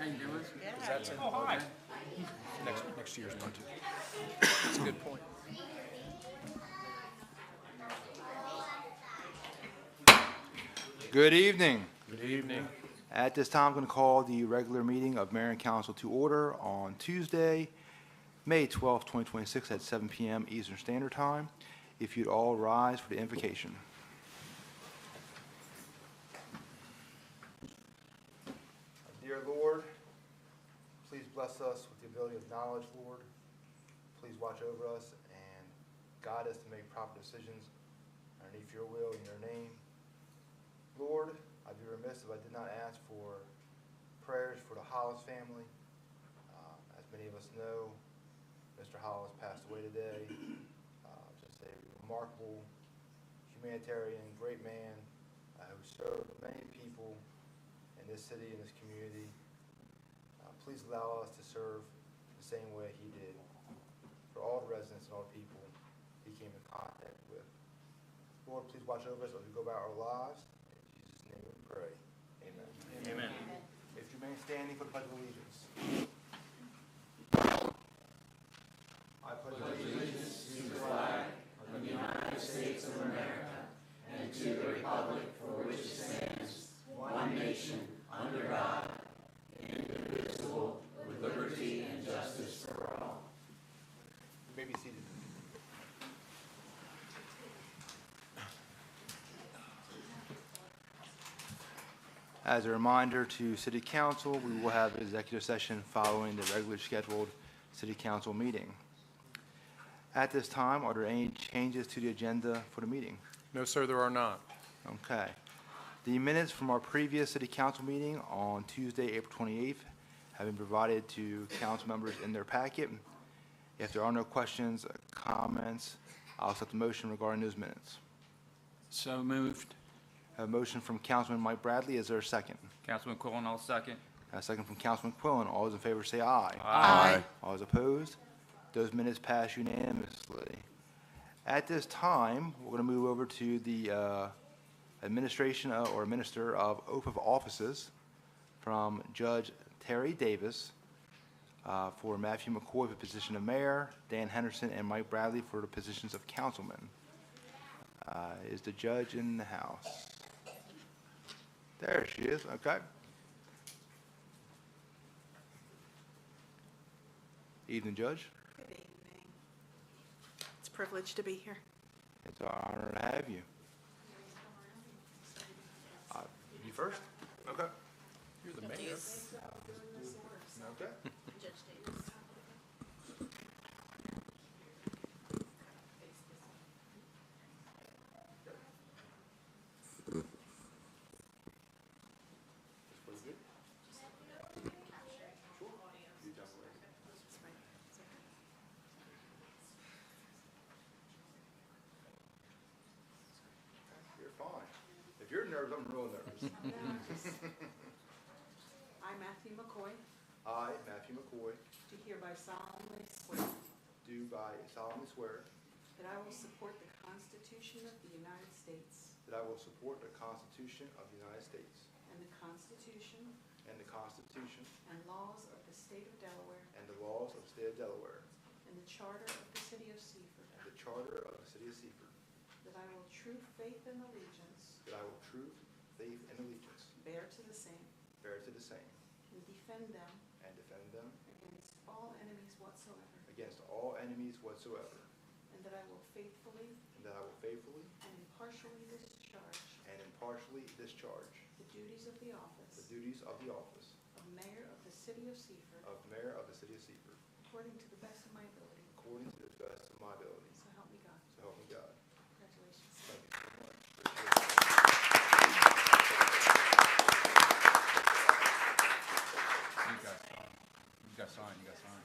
you doing? Because that's in next year's budget. That's a good point. Good evening. Good evening. At this time, I'm going to call the regular meeting of Mayor and Council to order on Tuesday, May 12, 2026 at 7 p.m. Eastern Standard Time. If you'd all rise for the invocation. Dear Lord, please bless us with the ability of knowledge, Lord. Please watch over us and guide us to make proper decisions underneath your will in your name. Lord, I'd be remiss if I did not ask for prayers for the Hollis family. As many of us know, Mr. Hollis passed away today. Just a remarkable humanitarian, great man who served many people in this city and this community. Please allow us to serve the same way he did for all the residents and all the people he came in contact with. Lord, please watch over us as we go about our lives. In Jesus' name we pray. Amen. Amen. If you remain standing for the Pledge of Allegiance. I pledge allegiance to the flag of the United States of America and to the republic for which it stands, one nation, under God, indivisible, with liberty and justice for all. You may be seated. As a reminder to City Council, we will have an executive session following the regularly scheduled City Council meeting. At this time, are there any changes to the agenda for the meeting? No, sir, there are not. Okay. The minutes from our previous City Council meeting on Tuesday, April 28th have been provided to council members in their packet. If there are no questions or comments, I'll accept the motion regarding those minutes. So moved. I have a motion from Councilman Mike Bradley. Is there a second? Councilman Quillen, I'll second. A second from Councilman Quillen. All those in favor say aye. Aye. All those opposed? Those minutes pass unanimously. At this time, we're going to move over to the administration or administer of oath of offices from Judge Terry Davis for Matthew McCoy for the position of mayor, Dan Henderson and Mike Bradley for the positions of councilman. Is the judge in the house? There she is. Okay. Evening, Judge. Good evening. It's a privilege to be here. It's our honor to have you. You first? Okay. You're the mayor. Okay. You're fine. If you're nervous, I'm real nervous. I, Matthew McCoy, I, Matthew McCoy, do hereby solemnly swear do solemnly swear that I will support the Constitution of the United States that I will support the Constitution of the United States and the Constitution and the Constitution and laws of the State of Delaware and the laws of the State of Delaware and the Charter of the City of Seaford, and the Charter of the City of Seaford, that I will true faith and allegiance that I will true faith and allegiance bear to the same bear to the same and defend them and defend them against all enemies whatsoever, against all enemies whatsoever, and that I will faithfully and that I will faithfully and impartially discharge the duties of the office the duties of the office of Mayor of the City of Seaford of Mayor of the City of Seaford according to the best of my ability. according to the best of my ability. So help me God. So help me God. Congratulations. Thank you so much. Appreciate it. You got signed. You got signed. You got signed.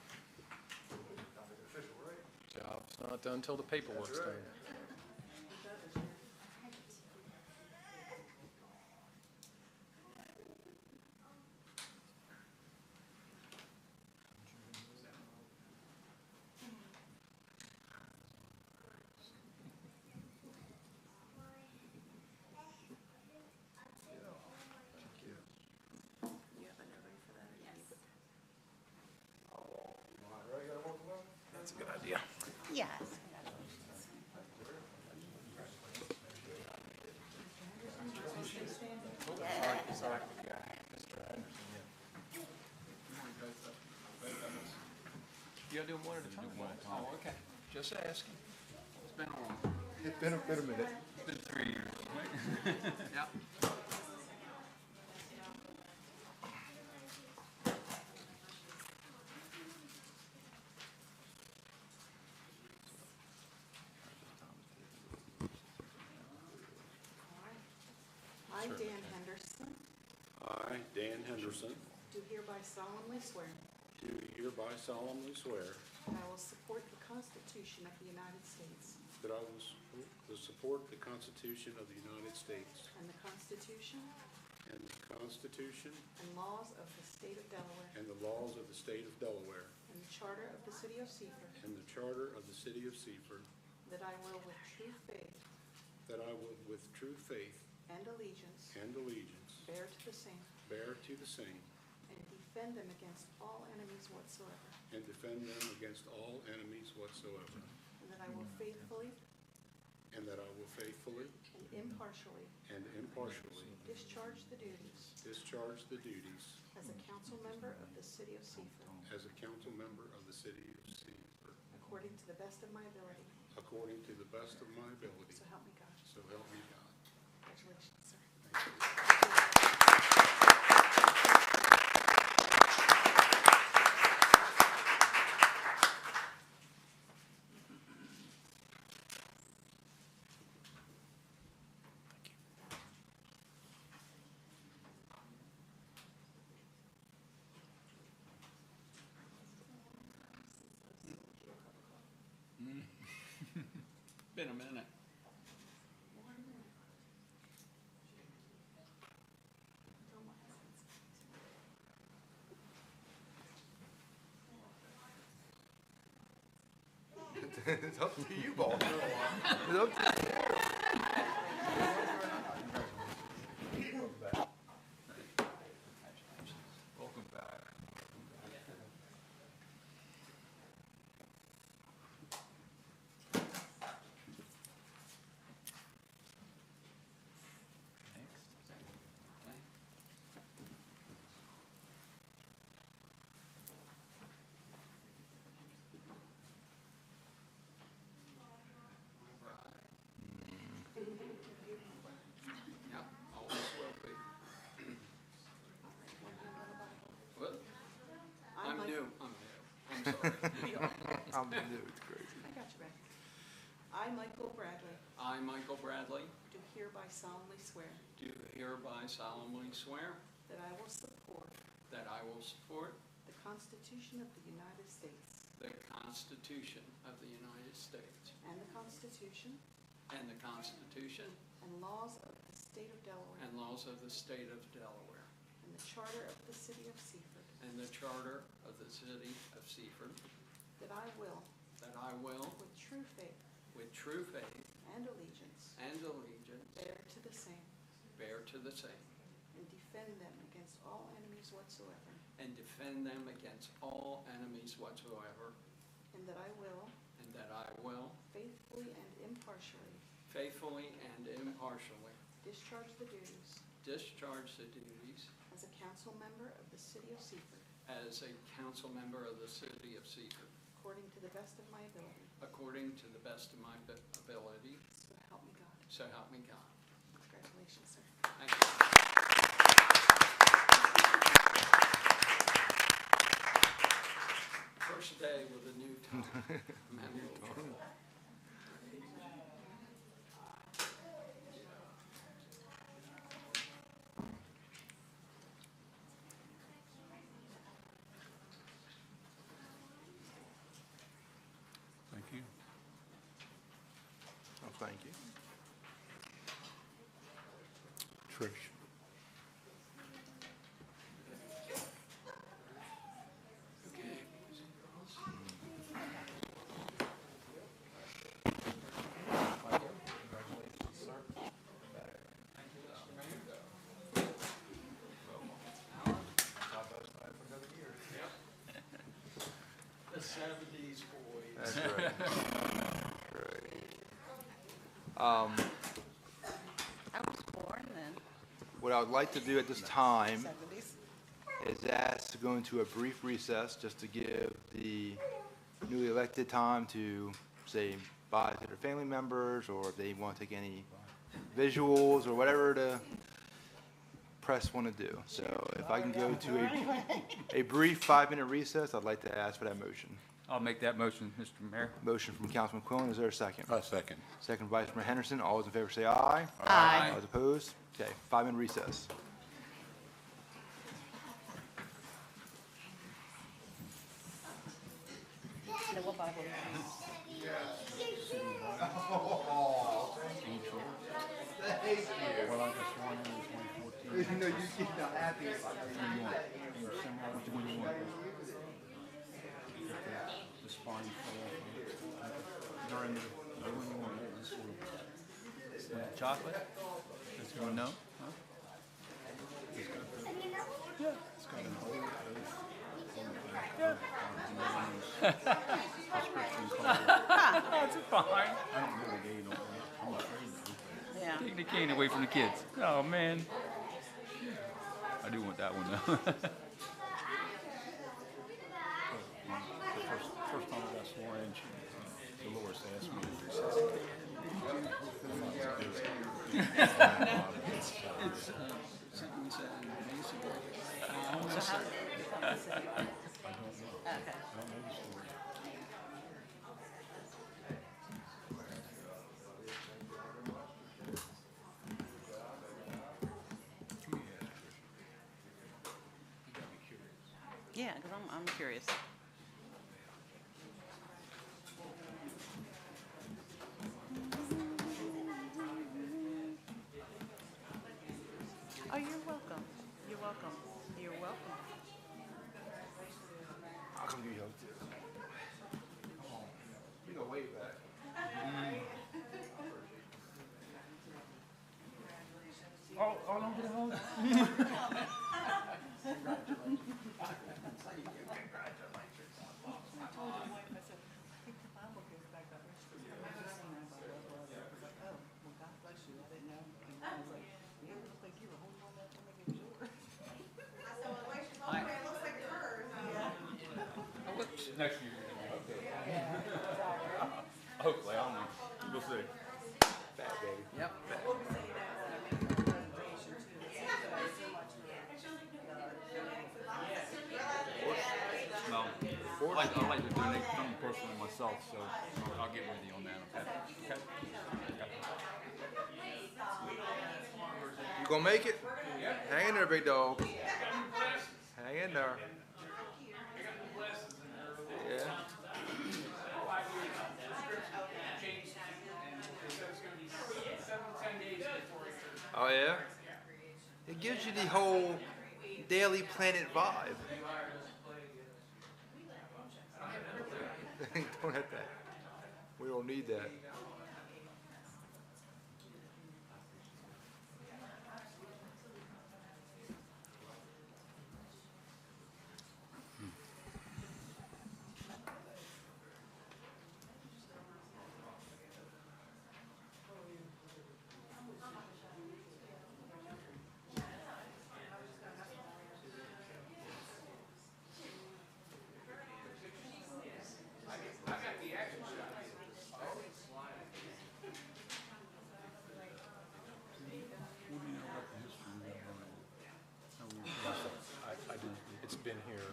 Official, right? Job's not done till the paperwork's That's right. done. You have a notary for that? Yes. gotta do them one at a time. Oh, okay. Just asking. It's been a while. It's been a minute. It's been 3 years. Yeah. I, Dan Henderson, I, Dan Henderson, do hereby solemnly swear do hereby solemnly swear that I will support the Constitution of the United States that I will support the Constitution of the United States and the Constitution and the Constitution and laws of the State of Delaware and the laws of the State of Delaware and the Charter of the City of Seaford, and the Charter of the City of Seaford, that I will with true faith that I will with true faith and allegiance and allegiance bear to the same bear to the same and defend them against all enemies whatsoever, and defend them against all enemies whatsoever, and that I will faithfully and that I will faithfully and impartially and impartially discharge the duties discharge the duties as a council member of the City of Seaford as a council member of the City of Seaford, according to the best of my ability, according to the best of my ability. so help me God. So help me God. Congratulations, sir. Thank you. Been a minute. It's up to you, boss. It's up to you. Welcome back. Yeah, always will be. What? I'm new. I'm sorry. I'm new, it's crazy. I got you back. I, Michael Bradley, I, Michael Bradley, do hereby solemnly swear do hereby solemnly swear that I will support that I will support the Constitution of the United States the Constitution of the United States and the Constitution and the Constitution and laws of the State of Delaware and laws of the State of Delaware and the Charter of the City of Seaford, and the Charter of the City of Seaford, that I will, that I will, with true faith with true faith and allegiance, and allegiance, bear to the same bear to the same, and defend them against all enemies whatsoever, and defend them against all enemies whatsoever, and that I will and that I will faithfully and impartially faithfully and impartially discharge the duties discharge the duties as a council member of the City of Seaford, as a council member of the City of Seaford, according to the best of my ability, according to the best of my ability, so help me God. so help me God. Congratulations, sir. Thank you. First day with a new time. I'm having a little trouble. Thank you. Oh, thank you. Trish. The 70s boys. That's right. I was born then. What I would like to do at this time 70s. is ask to go into a brief recess just to give the newly elected time to say bye to their family members, or if they want to take any visuals or whatever the press want to do. So if I can go to a brief 5-minute recess, I'd like to ask for that motion. I'll make that motion, Mr. Mayor. Motion from Councilman Quillen, is there a second? Second. Second from Vice Mayor Henderson, all those in favor say aye. Aye. All those opposed? Okay, 5-minute recess. What Bible? Well, I got sworn in 2014. You know, you keep not happy. Which one you want? Which one you want? The spine fell off. During the one you want, this one. Chocolate? That's going no? Huh? It's got an old oath on the back. Prescription card. That's fine. I don't know the date on it. I'm afraid though. Yeah. Taking the cane away from the kids. Oh, man. I do want that one, though. The first time I got sworn in, Dolores asked me to do something. It's something So how? Okay. I don't know the story. Yeah, because I'm curious. Oh, you're welcome. You're welcome. You're welcome. I'll come give you a hug too. Come on. You go way back. Oh, don't get a hold. Next year. Hopefully, I don't know. We'll see. Fat baby. Yep. Well, I like to donate something personally myself, so I'll get with you on that, okay? Okay. You gonna make it? Hang in there, big dog. Hang in there. Yeah. Oh yeah? It gives you the whole Daily Planet vibe. Don't have that. We don't need that. I do. It's been here.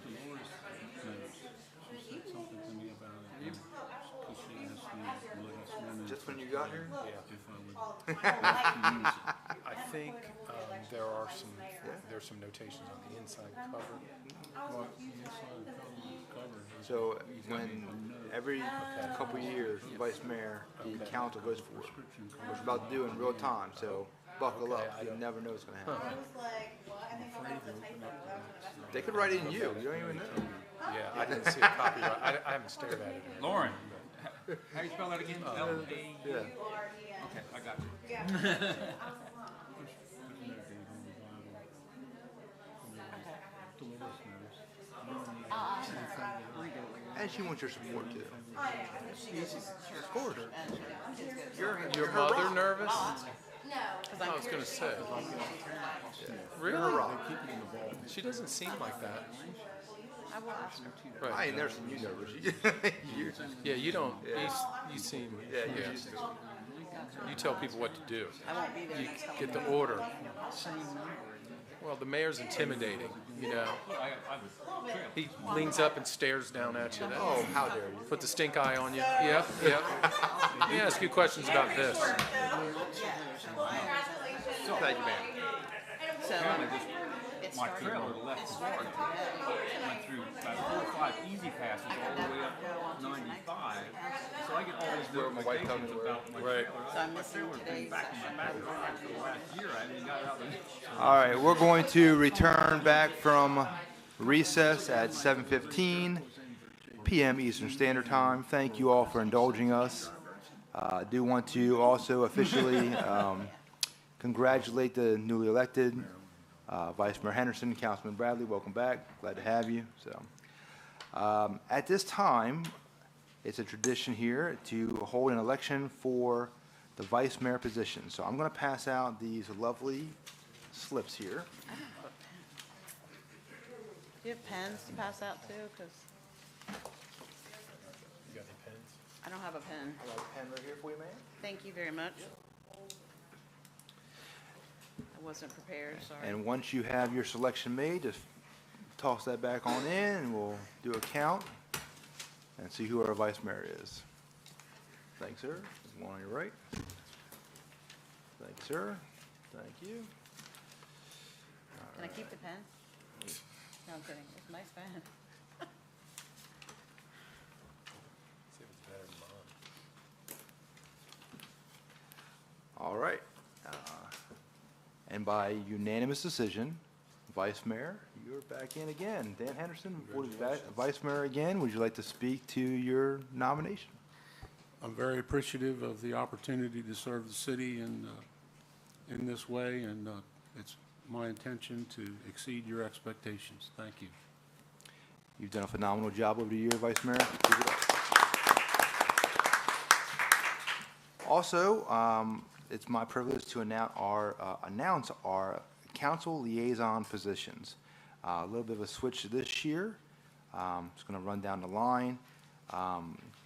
She said something to me about it. Because she asked me, will I swim in Just when you got here? Yeah. if I would use it? I think there's some notations on the inside cover. Well, yes, I covered. So when every couple of years, the vice mayor, the council goes for it, which we're about to do in real time. So buckle up. You never know what's going to happen. They could write it in you. You don't even know. Yeah, I didn't see a copyright. I haven't stared at it. Lauren, how do you spell that again? L-A? Yeah. Okay, I got you. And she wants your support too. Of course. Your mother nervous? Because I was going to say. You're Really? a rock. She doesn't seem like that. I will ask her. I Right. ain't never seen you nervous. Yeah, you don't, you seem, Yeah, you yeah. used to. You tell people what to do. I won't be there You next couple get the months. order. Well, the mayor's intimidating, you know. He leans up and stares down at you. Oh, how dare you. Put the stink eye on you. Yep, yep. He asks you questions about this. Thank you, man. So, it My started, trailer left it Florida. started today. Went through about 4 or 5 easy passes all the way up 95. So I get all these Wear my white notifications coat. about my Right. trailer. So I'm missing today's Back in my session. back for the last year. I haven't even got it out there. All right, we're going to return back from recess at 7:15 p.m. Eastern Standard Time. Thank you all for indulging us. I do want to also officially congratulate the newly elected Vice Mayor Henderson, Councilman Bradley. Welcome back. Glad to have you. So, at this time, it's a tradition here to hold an election for the vice mayor position. So I'm going to pass out these lovely slips here. Do you have pens to pass out too? Because You got any pens? I don't have a pen. I got a pen right here for you, man. Thank you very much. I wasn't prepared, sorry. And once you have your selection made, just toss that back on in and we'll do a count and see who our vice mayor is. Thanks, sir. There's one on your right. Thanks, sir. Thank you. Can I keep the pen? No, I'm kidding. It's a nice pen. See if it's better than mine. All right. And by unanimous decision, Vice Mayor, you're back in again. Dan Henderson, Vice Mayor again. Would you like to speak to your nomination? I'm very appreciative of the opportunity to serve the city in this way, and it's my intention to exceed your expectations. Thank you. You've done a phenomenal job over the year, Vice Mayor. Keep it up. Also, it's my privilege to announce our council liaison positions. A little bit of a switch this year. Just going to run down the line.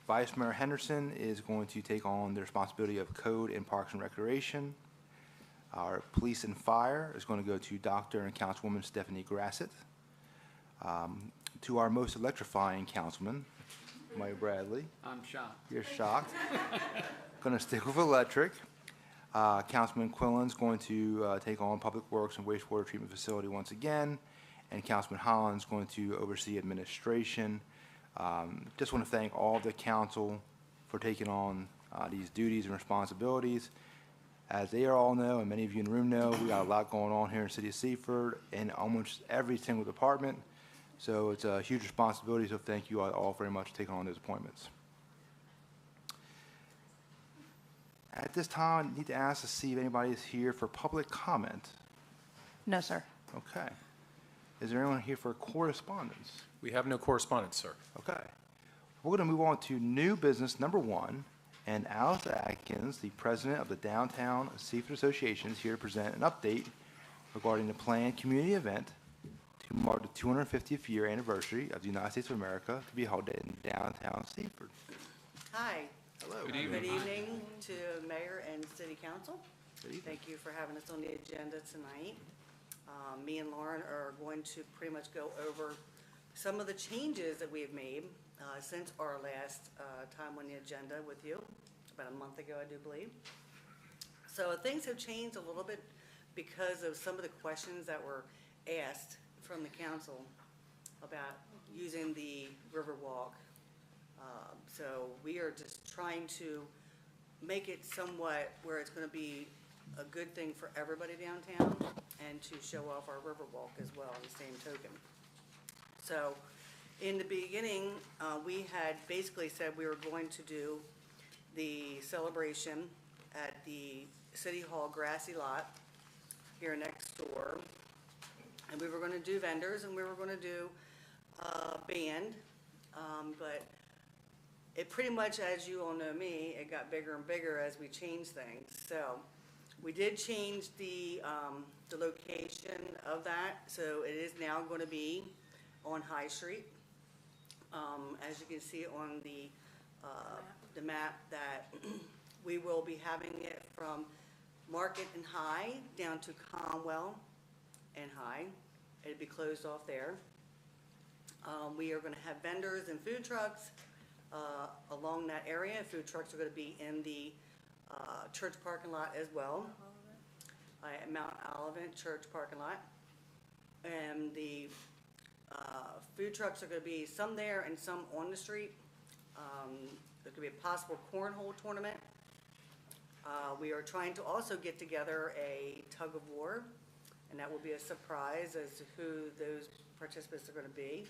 Vice Mayor Henderson is going to take on the responsibility of Code and Parks and Recreation. Our Police and Fire is going to go to Dr. and Councilwoman Stephanie Grassett. To our most electrifying councilman, Mike Bradley. I'm shocked. You're shocked. Going to stick with electric. Councilman Quillen's going to take on Public Works and Wastewater Treatment Facility once again, and Councilman Holland's going to oversee administration. Just want to thank all of the council for taking on these duties and responsibilities. As they all know, and many of you in the room know, we got a lot going on here in the city of Seaford in almost every single department. So it's a huge responsibility, so thank you all very much for taking on those appointments. At this time, I need to ask to see if anybody is here for public comment. No, sir. Okay. Is there anyone here for correspondence? We have no correspondence, sir. Okay. We're going to move on to new business number 1, and Alice Atkins, the president of the Downtown Seaford Association, is here to present an update regarding the planned community event to mark the 250th year anniversary of the United States of America to be held in downtown Seaford. Hi. Hello. Good evening. Good evening to Mayor and City Council. Good evening. Thank you for having us on the agenda tonight. Me and Lauren are going to pretty much go over some of the changes that we have made since our last time on the agenda with you, about a month ago, I do believe. So things have changed a little bit because of some of the questions that were asked from the council about using the Riverwalk. So we are just trying to make it somewhat where it's going to be a good thing for everybody downtown and to show off our Riverwalk as well on the same token. So in the beginning, we had basically said we were going to do the celebration at the City Hall grassy lot here next door. And we were going to do vendors and we were going to do a band, but it pretty much, as you all know me, it got bigger and bigger as we changed things. So we did change the location of that. So it is now going to be on High Street. As you can see on the map, that we will be having it from Market and High down to Conwell and High. It'll be closed off there. We are going to have vendors and food trucks along that area. Food trucks are going to be in the church parking lot as well, at Mount Olivet Church parking lot. And the food trucks are going to be some there and some on the street. There could be a possible cornhole tournament. We are trying to also get together a tug of war, and that will be a surprise as to who those participants are going to be,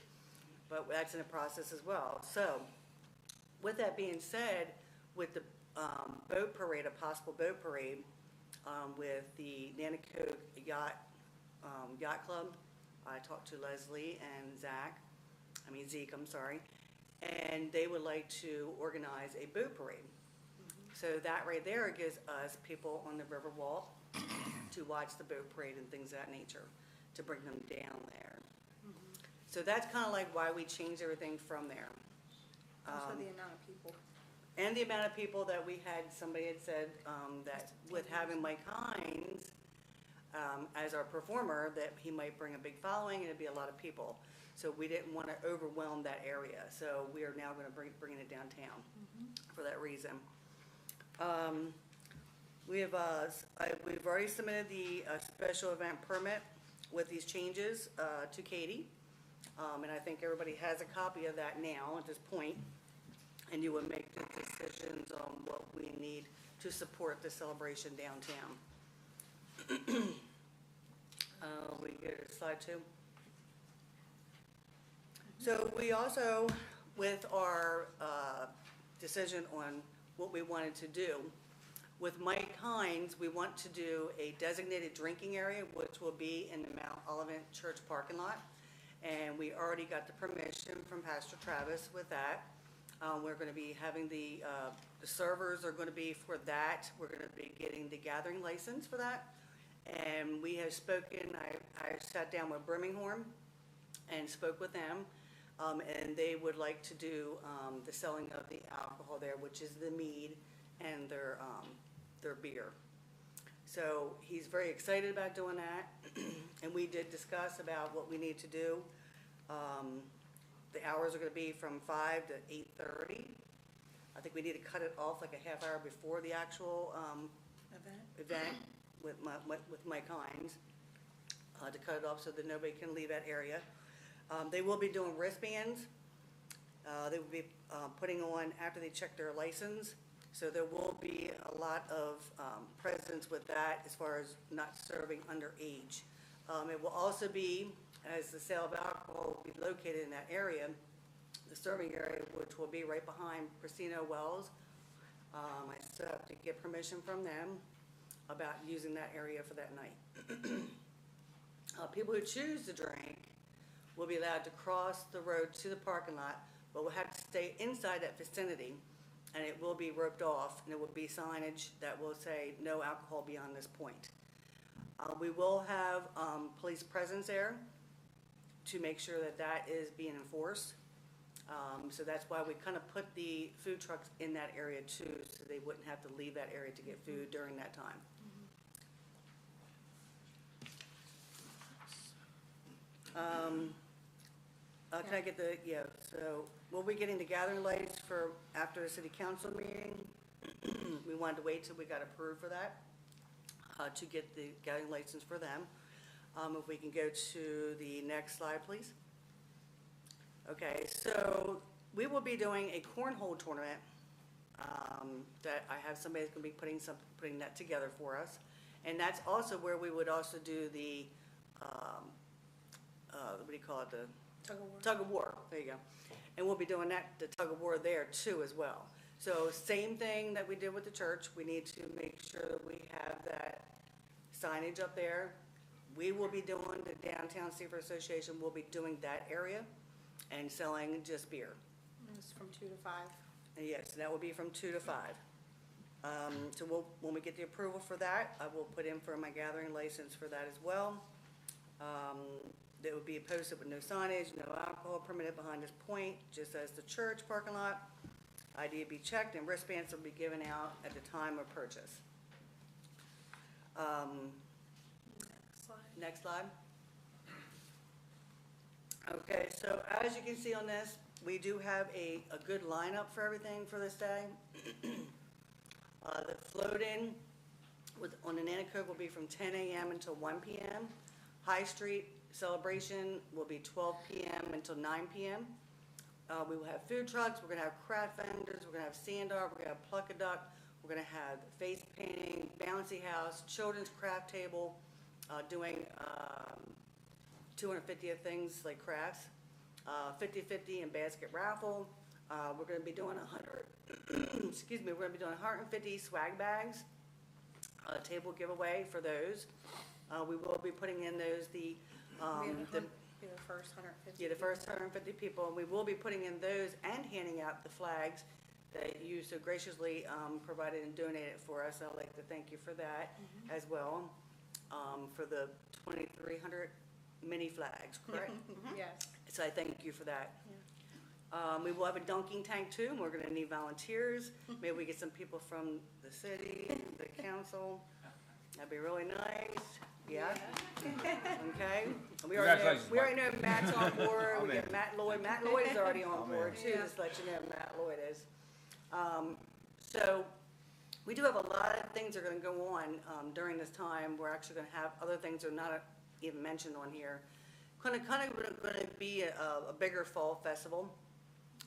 but that's in the process as well. So, with that being said, with the boat parade, a possible boat parade with the Nanticoke Yacht Club, I talked to Leslie and Zeke, I'm sorry, and they would like to organize a boat parade. So that right there gives us people on the Riverwalk to watch the boat parade and things of that nature, to bring them down there. So that's kind of like why we changed everything from there. Also the amount of people. And the amount of people that we had, somebody had said that with having Mike Hines as our performer, that he might bring a big following and it'd be a lot of people. So we didn't want to overwhelm that area. So we are now going to bring it downtown for that reason. We've already submitted the special event permit with these changes to Katie. And I think everybody has a copy of that now at this point. And you will make the decisions on what we need to support the celebration downtown. We get to slide 2. So we also, with our decision on what we wanted to do, with Mike Hines, we want to do a designated drinking area, which will be in the Mount Olivet Church parking lot. And we already got the permission from Pastor Travis with that. We're going to be having the servers are going to be for that. We're going to be getting the gathering license for that. And we have spoken, I sat down with Birmingham and spoke with them. And they would like to do the selling of the alcohol there, which is the mead and their beer. So he's very excited about doing that. And we did discuss about what we need to do. The hours are going to be from 5 to 8:30. I think we need to cut it off like a half hour before the actual event with Mike Hines to cut it off so that nobody can leave that area. They will be doing wristbands. They will be putting on after they check their license. So there will be a lot of presence with that as far as not serving underage. It will also be, as the sale of alcohol will be located in that area, the serving area, which will be right behind Prasino Wells. I still have to get permission from them about using that area for that night. People who choose to drink will be allowed to cross the road to the parking lot, but will have to stay inside that vicinity, and it will be roped off, and there will be signage that will say no alcohol beyond this point. We will have police presence there to make sure that that is being enforced. So that's why we kind of put the food trucks in that area too, so they wouldn't have to leave that area to get food during that time. Can I get the, so we'll be getting the gathering lights for after the city council meeting. We wanted to wait till we got approved for that, to get the gathering license for them. If we can go to the next slide, please. Okay, so we will be doing a cornhole tournament that I have somebody that's going to be putting that together for us. And that's also where we would also do the, what do you call it, the tug of war. There you go. And we'll be doing the tug of war there too as well. So same thing that we did with the church. We need to make sure that we have that signage up there. We will be doing, the Downtown Seaford Association will be doing that area and selling just beer. It's from 2 to 5. And yes, that will be from 2 to 5. So when we get the approval for that, I will put in for my gathering license for that as well. That would be posted with no signage, no alcohol permitted behind this point, just as the church parking lot. ID would be checked and wristbands will be given out at the time of purchase. Next slide. Okay, so as you can see on this, we do have a good lineup for everything for this day. The float-in on the Nanacoke will be from 10 a.m. until 1 p.m. High Street celebration will be 12 p.m. until 9 p.m. We will have food trucks, we're gonna have craft vendors, we're gonna have sand art, we're gonna have pluck-a-duck, we're gonna have face painting, bouncy house, children's craft table, doing 250 of things like crafts, 50-50 and basket raffle. We're gonna be doing 100, excuse me, we're gonna be doing 150 swag bags, table giveaway for those. We will be putting in those, Be the first 150. the first 150 people, and we will be putting in those and handing out the flags that you so graciously provided and donated for us. I'd like to thank you for that as well, for the 2,300 mini flags, correct? Yes. So I thank you for that. We will have a dunking tank too, and we're gonna need volunteers. Maybe we get some people from the city, the council. That'd be really nice. Yeah? Okay. We already know Matt's on board. We get Matt Lloyd. Matt Lloyd is already on board too, just to let you know Matt Lloyd is. So we do have a lot of things that are gonna go on during this time. We're actually gonna have other things that are not even mentioned on here. Kind of gonna be a bigger fall festival.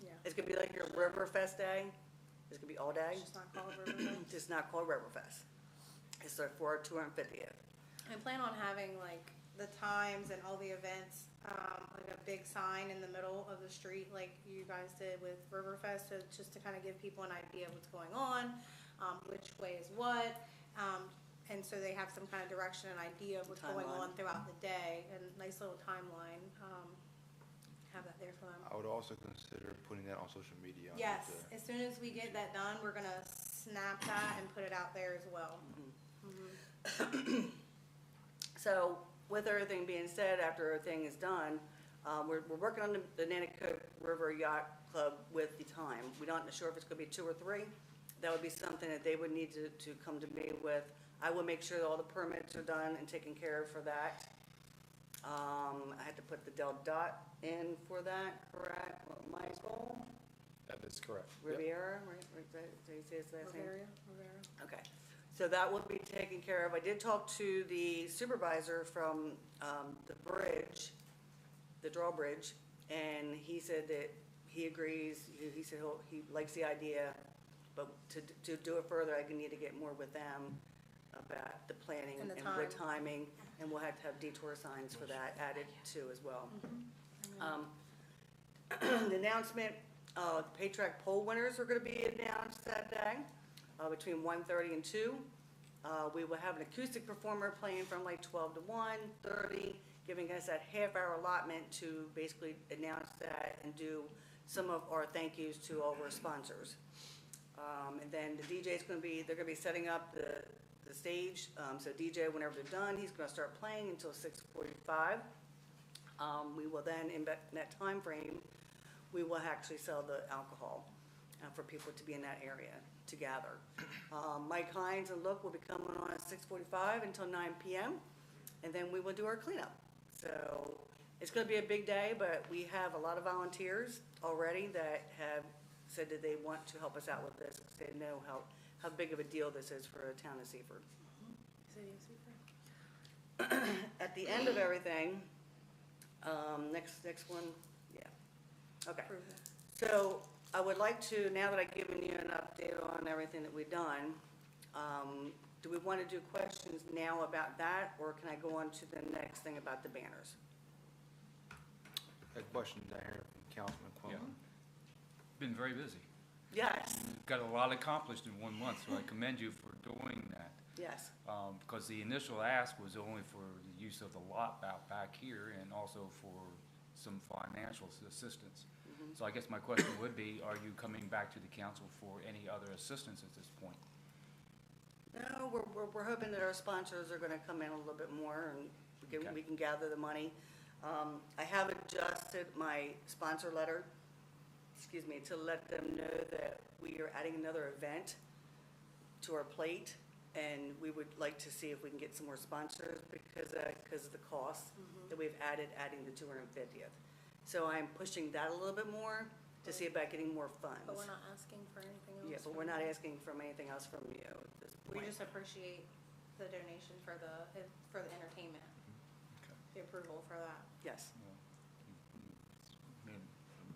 Yeah. It's gonna be like your Riverfest day. It's gonna be all day. It's just not called Riverfest. It's not called Riverfest. It's for our 250th. I plan on having like the times and all the events, like a big sign in the middle of the street, like you guys did with Riverfest, so just to kind of give people an idea of what's going on, which way is what, and so they have some kind of direction and idea of what's going Timeline. on throughout the day, and nice little timeline. Have that there for them. I would also consider putting that on social media. Yes, as soon as we get that done, we're gonna snap that and put it out there as well. So with everything being said, after everything is done, we're working on the Nanacoke River Yacht Club with the time. We're not sure if it's gonna be 2 or 3. That would be something that they would need to come to me with. I will make sure that all the permits are done and taken care of for that. I had to put the Del Dot in for that, correct, Michael? That is correct. Yep. Riviera, right, did you say his last name? Rivera. Okay, so that will be taken care of. I did talk to the supervisor from the bridge, the drawbridge, and he said that he agrees. He said he likes the idea, but to do it further, I need to get more with them about the planning And the what time. timing, and we'll have to have detour signs for that added too as well. The announcement, the Paytrack poll winners are gonna be announced that day, between 1:30 and 2. We will have an acoustic performer playing from like 12 to 1:30, giving us that half-hour allotment to basically announce that and do some of our thank yous to all of our sponsors. And then the DJ's they're gonna be setting up the stage, so DJ, whenever they're done, he's gonna start playing until 6:45. We will then, in that time frame, we will actually sell the alcohol for people to be in that area to gather. Mike Hines and Look will be coming on at 6:45 until 9 p.m., and then we will do our cleanup. So it's gonna be a big day, but we have a lot of volunteers already that have said that they want to help us out with this, because they know how big of a deal this is for the town of Seaford. At the end of everything, next one, yeah, okay. So I would like to, now that I've given you an update on everything that we've done, do we want to do questions now about that, or can I go on to the next thing about the banners? A question down here from Councilman Yeah. Quinlan. Been very busy. Yes, Got a lot accomplished in 1 month, so I commend you for doing that. yes, Because the initial ask was only for the use of the lot out back here and also for some financial assistance. So I guess my question would be, are you coming back to the council for any other assistance at this point? no, we're hoping that our sponsors are gonna come in a little bit more, and Okay. We can gather the money. I have adjusted my sponsor letter, to let them know that we are adding another event to our plate, and we would like to see if we can get some more sponsors because of the cost that we've adding the 250th. So I'm pushing that a little bit more to see about getting more funds. But we're not asking for anything else? Yeah, but from we're not you? asking for anything else from you at this We point. just appreciate the donation for the entertainment, Okay. the approval for that. Yes. Well, you've made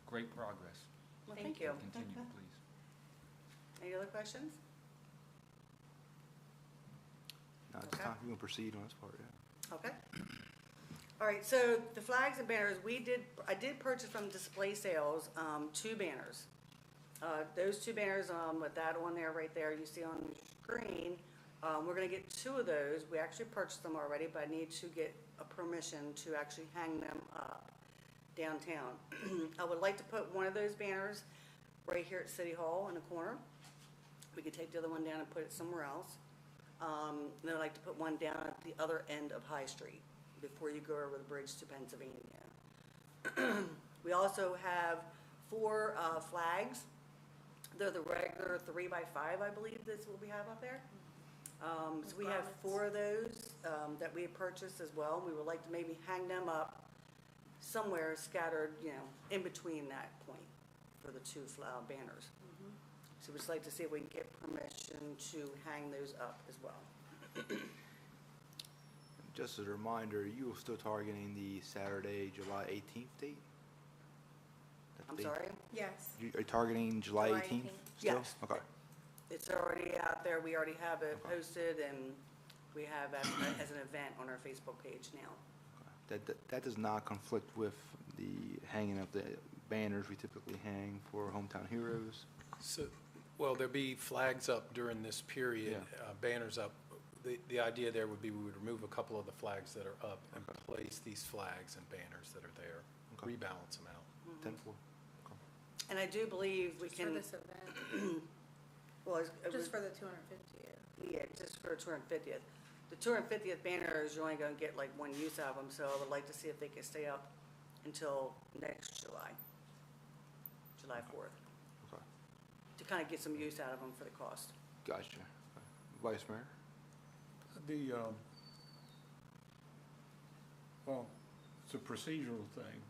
great progress. Well, Thank thank you. Continue, please. Any other questions? Now it's Okay. time, we can proceed on this part, yeah. Okay. All right, so the flags and banners, I did purchase from Display Sales, 2 banners. Those 2 banners, with that on there, right there, you see on the screen, we're gonna get 2 of those. We actually purchased them already, but I need to get a permission to actually hang them up downtown. I would like to put one of those banners right here at City Hall in the corner. We could take the other one down and put it somewhere else. Then I'd like to put one down at the other end of High Street before you go over the bridge to Pennsylvania. We also have 4 flags. They're the regular 3x5, I believe that's what we have up there. So we have 4 of those that we have purchased as well. We would like to maybe hang them up somewhere scattered, in between that point for the 2 banners. So we'd just like to see if we can get permission to hang those up as well. Just as a reminder, you are still targeting the Saturday, July 18th date? That I'm date? sorry? Yes. You are targeting July July 18th 18th. still? Yes. Okay. It's already out there. We already have it Okay. posted, and we have as an event on our Facebook page now. That does not conflict with the hanging of the banners we typically hang for Hometown Heroes? So, well, there'll be flags up during this period, banners up. The idea there would be we would remove a couple of the flags that are up and place these flags and banners that are there, Okay. rebalance them out. 10-4. Okay. And I do believe we Just for can, this event, well, it was, just for the 250th. yeah, just for 250th. The 250th banners, you're only gonna get like 1 use of them, so I would like to see if they can stay up until next July, July 4th, Okay. to kind of get some use out of them for the cost. Gotcha. Okay. Vice Mayor? Well, it's a procedural thing.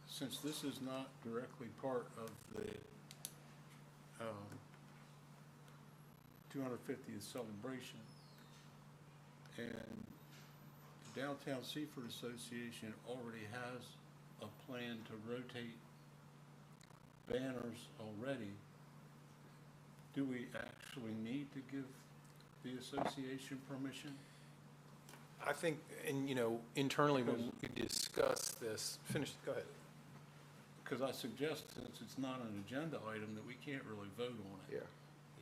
Since this is not directly part of the 250th celebration, and the Downtown Seaford Association already has a plan to rotate banners already, do we actually need to give the association permission? I think, and internally when we discuss this, go ahead. Because I suggest, since it's not an agenda item, that we can't really vote on it. Yeah.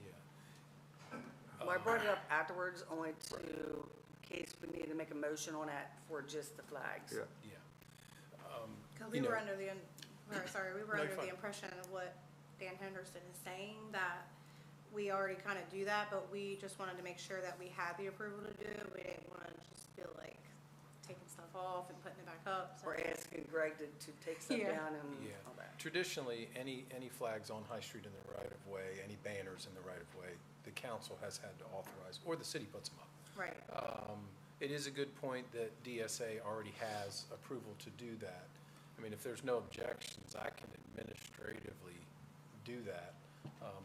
Yeah. Well, I brought it up afterwards, only to, in case we need to make a motion on that for just the flags. Yeah. Yeah. Because You we were know- under the, sorry, we were No, under you're the fine. impression of what Dan Henderson is saying, that we already kind of do that, but we just wanted to make sure that we had the approval to do it. We didn't want to just feel like taking stuff off and putting it back up. So- Or asking Greg to take some Yeah. down and Yeah. all that. Traditionally, any flags on High Street in the right-of-way, any banners in the right-of-way, the council has had to authorize, or the city puts them up. Right. It is a good point that DSA already has approval to do that. I mean, if there's no objections, I can administratively do that.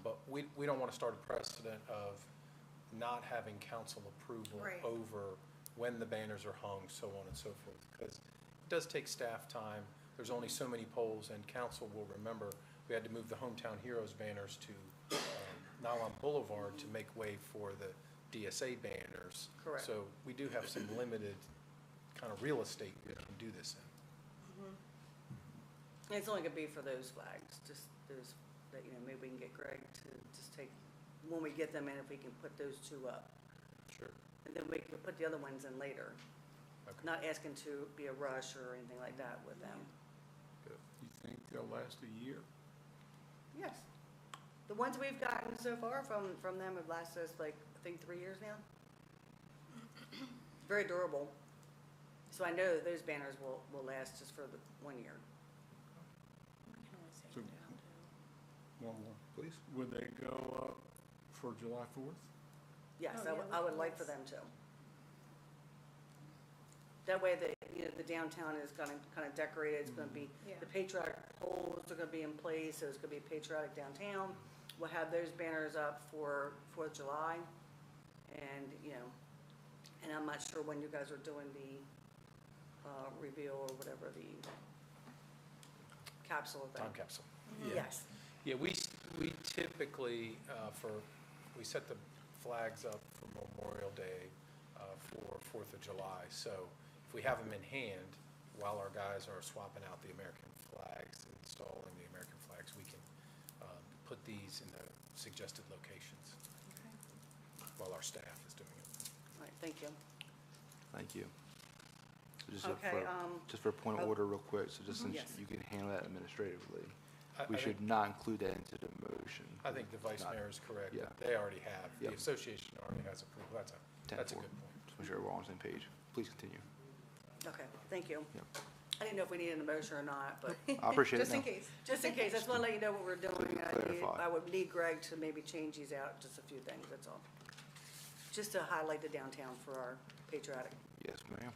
But we don't want to start a precedent of not having council approval Right. over when the banners are hung, so on and so forth. Because it does take staff time. There's only so many poles, and council will remember, we had to move the Hometown Heroes banners to Nylon Boulevard to make way for the DSA banners. Correct. So we do have some limited kind of real estate we can do this in. And it's only gonna be for those flags, just those, that, maybe we can get Greg to just take, when we get them in, if we can put those 2 up. Sure. And then we can put the other ones in later. Okay. Not asking to be a rush or anything like that with them. You think they'll last a year? Yes. The ones we've gotten so far from them have lasted us like, I think 3 years now. Very durable. So I know that those banners will last just for the 1 year. So, one more. Please. Would they go up for July 4th? Yes, Oh, I yeah, would like for them to. That way, the downtown is gonna kind of decorated, it's gonna be, Yeah. the patriotic poles are gonna be in place, so it's gonna be patriotic downtown. We'll have those banners up for 4th of July, and, and I'm not sure when you guys are doing the, reveal or whatever, the capsule thing. Time capsule. Yes, Yeah, we typically, we set the flags up for Memorial Day for 4th of July. So if we have them in hand, while our guys are swapping out the American flags, installing the American flags, we can put these in the suggested locations while our staff is doing it. all right, thank you. Thank you. So Okay, just for a point of oh. order real quick, so just since Yes. you can handle that administratively, I we think- should not include that into the motion. I think the vice Not- mayor is correct. yeah. They already have, the Yep. association already has approval. That's a 10-4. good point. Just make sure we're all on the same page. Please continue. Okay, thank you. Yep. I didn't know if we needed a motion or not, but I appreciate it. Just in No. case. just in case, I just want to let you know what we're doing. clarify. I would need Greg to maybe change these out, just a few things, that's all. Just to highlight the downtown for our patriotic. Yes, ma'am.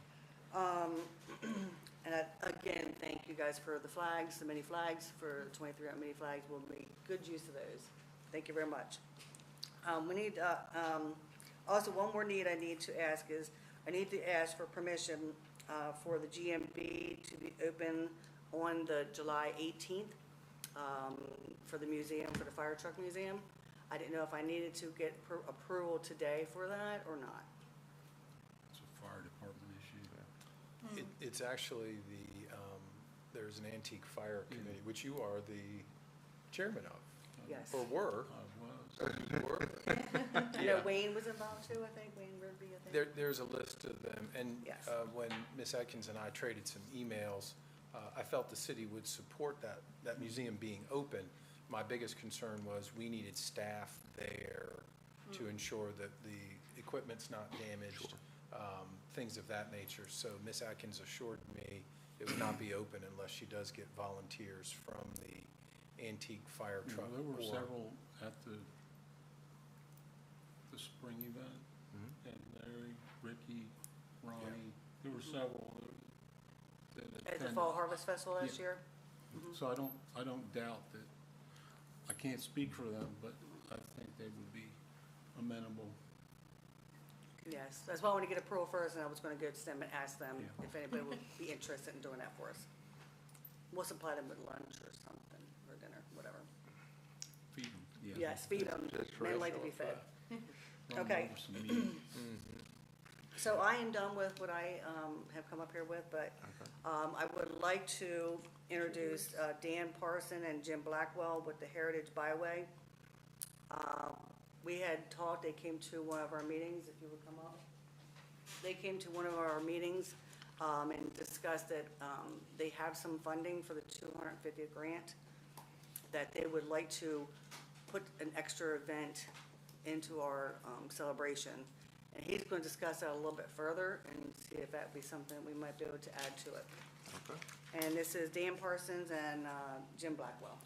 And again, thank you guys for the flags, the mini flags, for 23 mini flags. We'll make good use of those. Thank you very much. We need, also, one more need I need to ask is, I need to ask for permission for the GMB to be open on the July 18th for the museum, for the fire truck museum. I didn't know if I needed to get approval today for that or not. It's a fire department issue. It's actually there's an antique fire committee, which you are the chairman of, Yes. or were. I was. You were. I know Wayne was involved too, I think, Wayne Rigby, I think. There's a list of them, and Yes. when Ms. Atkins and I traded some emails, I felt the city would support that museum being open. My biggest concern was we needed staff there to ensure that the equipment's not damaged, things of that nature. So Ms. Atkins assured me it would not be open unless she does get volunteers from the antique fire You know, truck. there were or- several at the spring event, Mhm. and Larry, Ricky, Ronnie, there were several that At the attended. Fall Harvest Festival last Yeah. year? So I don't doubt that, I can't speak for them, but I think they would be amenable. Yes, that's why I want to get approval first, and I was going to go to them and ask them Yeah. if anybody would be interested in doing that for us. We'll supply them with lunch or something, or dinner, whatever. Feed them, yeah. Yes, feed them, That's men right. like to be fed. Run Okay. over some meat. So I am done with what I have come up here with, but I would like to introduce Dan Parson and Jim Blackwell with the Heritage Byway. We had talked, they came to one of our meetings, if you would come up. They came to one of our meetings and discussed that they have some funding for the 250th grant, that they would like to put an extra event into our celebration. And he's going to discuss that a little bit further and see if that'd be something we might be able to add to it. Okay. And this is Dan Parsons and Jim Blackwell.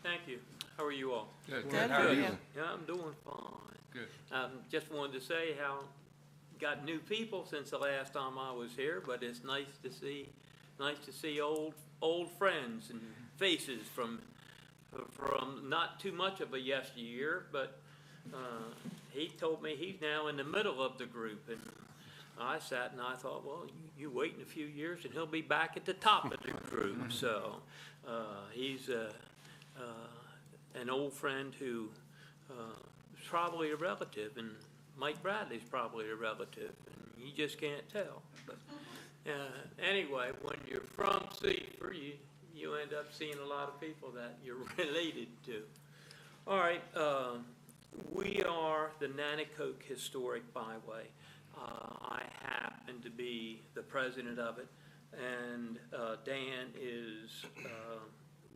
Thank you. How are you all? Good. Good. How are you? Yeah, I'm doing fine. Good. Just wanted to say how got new people since the last time I was here, but it's nice to see old friends and faces from not too much of a yesteryear, but he told me he's now in the middle of the group, and I sat and I thought, well, you wait in a few years and he'll be back at the top of the group. So he's an old friend who is probably a relative, and Mike Bradley's probably a relative, and you just can't tell. But anyway, when you're from Seaford, you end up seeing a lot of people that you're related to. All right, we are the Nanticoke Historic Byway. I happen to be the president of it, and Dan is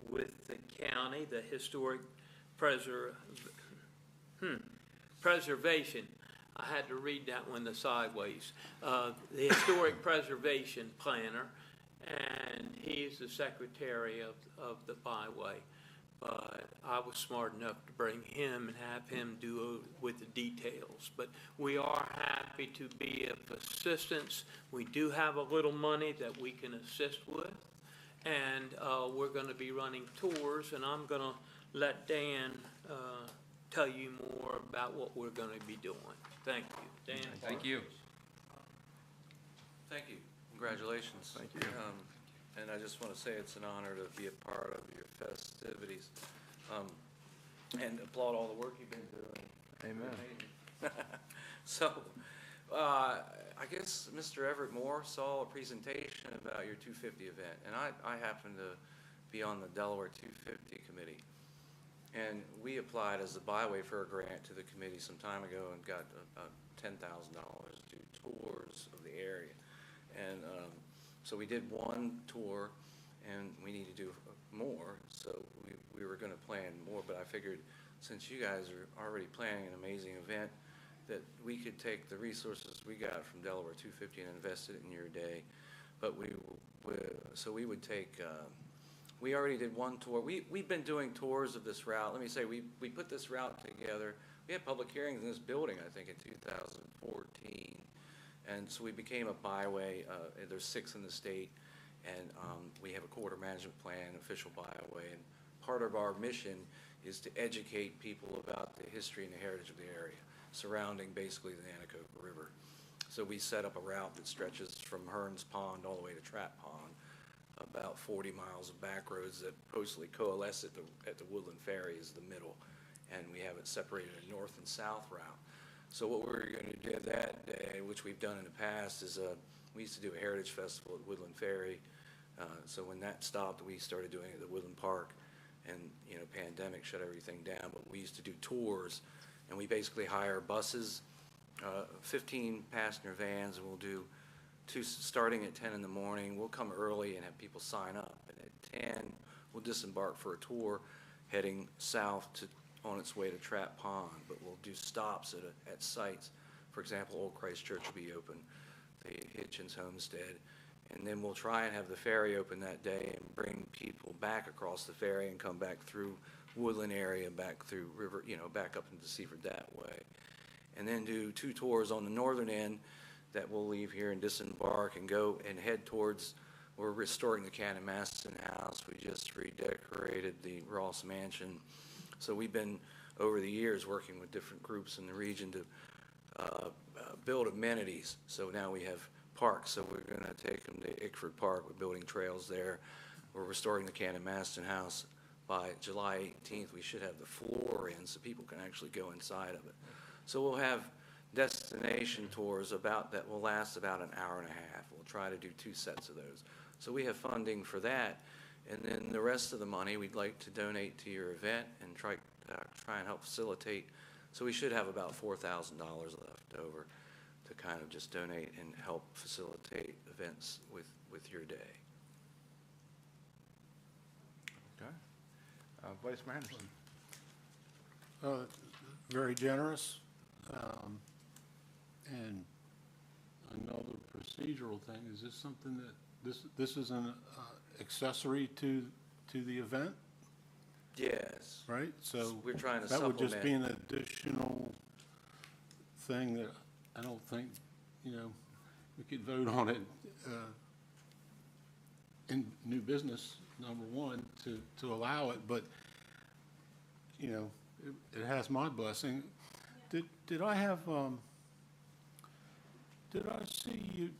with the county, the Historic Preservation I had to read that one the sideways. The historic preservation planner, and he's the secretary of the byway. But I was smart enough to bring him and have him do with the details. But we are happy to be of assistance. We do have a little money that we can assist with. And we're going to be running tours, and I'm going to let Dan tell you more about what we're going to be doing. Thank you. Dan? Thank you. Thank you. Congratulations. Thank you. And I just want to say it's an honor to be a part of your festivities, and applaud all the work you've been doing. Amen. So, I guess Mr. Everett Moore saw a presentation about your 250 event, and I happen to be on the Delaware 250 committee. And we applied as a byway for a grant to the committee some time ago and got $10,000 to do tours of the area. And so we did one tour, and we need to do more. So we were going to plan more, but I figured since you guys are already planning an amazing event, that we could take the resources we got from Delaware 250 and invest it in your day. But so we would take, we already did one tour. We've been doing tours of this route. Let me say, we put this route together. We had public hearings in this building, I think, in 2014. And so we became a byway. There's 6 in the state. And we have a corridor management plan, official byway. And part of our mission is to educate people about the history and the heritage of the area surrounding basically the Nanticoke River. So we set up a route that stretches from Hearns Pond all the way to Trap Pond, about 40 miles of back roads that mostly coalesce at the Woodland Ferry is the middle, and we have it separated a north and south route. So what we're going to do that day, which we've done in the past, is we used to do a heritage festival at Woodland Ferry. So when that stopped, we started doing it at the Woodland Park, and pandemic shut everything down. But we used to do tours, and we basically hire buses, 15 passenger vans, and we'll do two starting at 10 in the morning. We'll come early and have people sign up, and at 10 we'll disembark for a tour heading south on its way to Trap Pond. But we'll do stops at sites. For example, Old Christ Church will be open, the Hitchens Homestead, and then we'll try and have the ferry open that day and bring people back across the ferry and come back through Woodland area, back through River, back up into Seaford that way. And then do 2 tours on the northern end that we'll leave here and disembark and go and head towards, we're restoring the Cannon Maston House. We just redecorated the Ross Mansion. So we've been, over the years, working with different groups in the region to build amenities. So now we have parks, so we're going to take them to Ickford Park. We're building trails there. We're restoring the Cannon Maston House. By July 18th, we should have the floor in so people can actually go inside of it. So we'll have destination tours that will last about an hour and a half. We'll try to do 2 sets of those. So we have funding for that, and then the rest of the money we'd like to donate to your event and try and help facilitate. So we should have about $4,000 left over to kind of just donate and help facilitate events with your day. Okay. Vice Mayor Henderson. Very generous. And another procedural thing, is this something that, this is an accessory to the event, Yes. right? So We're trying to that would just supplement. be an additional thing that I don't think, we could vote on it in new business, number one, to allow it, but, it has my blessing. Did I have, did I see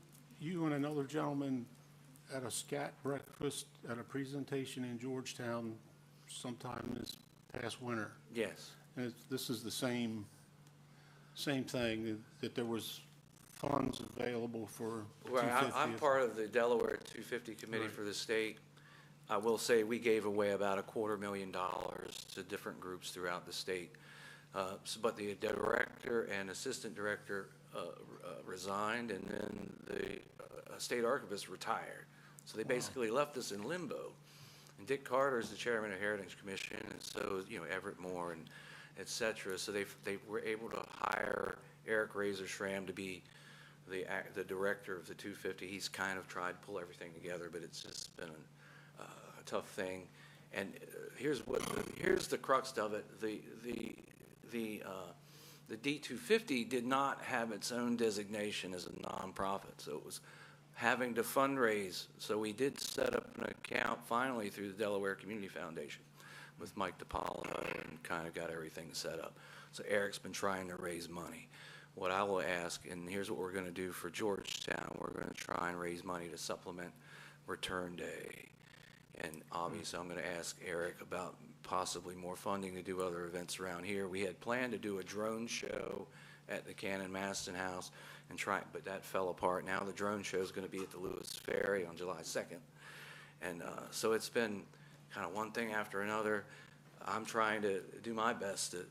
you and another gentleman at a scat breakfast at a presentation in Georgetown sometime this past winter? Yes. And this is the same thing, that there was funds available for Well, 250th. I'm part of the Delaware 250 Committee Right. for the state. I will say we gave away about $250,000 to different groups throughout the state. But the director and assistant director resigned, and then the state archivist retired. So they basically left us in limbo. And Dick Carter is the chairman of Heritage Commission, and so Everett Moore and et cetera. So they were able to hire Eric Razor-Schramm to be the director of the 250. He's kind of tried to pull everything together, but it's just been a tough thing. And here's the crux of it. The D250 did not have its own designation as a nonprofit, so it was having to fundraise. So we did set up an account finally through the Delaware Community Foundation with Mike DiPaolo and kind of got everything set up. So Eric's been trying to raise money. What I will ask, and here's what we're going to do for Georgetown, we're going to try and raise money to supplement Return Day. And obviously, I'm going to ask Eric about possibly more funding to do other events around here. We had planned to do a drone show at the Cannon Maston House, but that fell apart. Now the drone show is going to be at the Lewis Ferry on July 2nd. And so it's been kind of one thing after another. I'm trying to do my best to,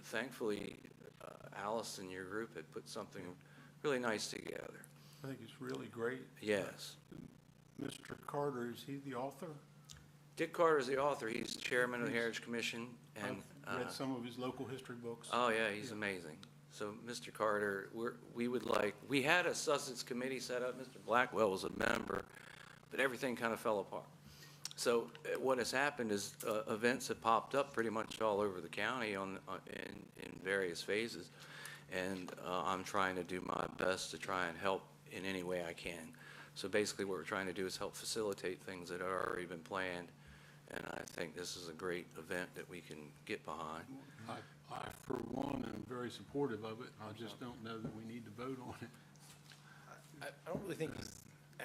thankfully, Alice and your group had put something really nice together. I think it's really great. Yes. Mr. Carter, is he the author? Dick Carter is the author. He's the chairman of the Heritage Commission. And I've read some of his local history books. oh yeah, he's amazing. So Mr. Carter, we had a Sussex committee set up. Mr. Blackwell was a member, but everything kind of fell apart. So what has happened is events have popped up pretty much all over the county in various phases, and I'm trying to do my best to try and help in any way I can. So basically what we're trying to do is help facilitate things that are already been planned, and I think this is a great event that we can get behind. I for one, am very supportive of it. I just don't know that we need to vote on it. I don't really think he's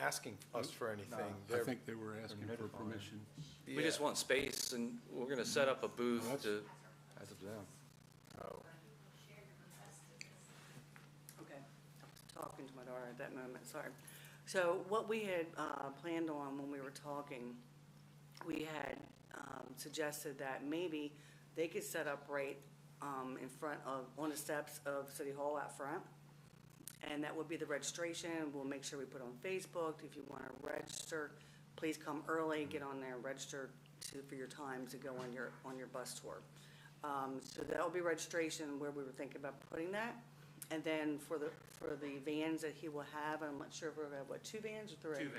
asking us for anything. I think they were asking for permission. We just want space, and we're going to set up a booth to. That's up to them. Oh. Okay, I was talking to my daughter at that moment, sorry. So what we had planned on when we were talking, we had suggested that maybe they could set up right in front of, on the steps of City Hall out front. And that would be the registration. We'll make sure we put on Facebook. If you want to register, please come early, get on there and register for your time to go on your bus tour. So that'll be registration where we were thinking about putting that. And then for the vans that he will have, I'm not sure if we're gonna have, what, 2 vans or 3? 2 vans.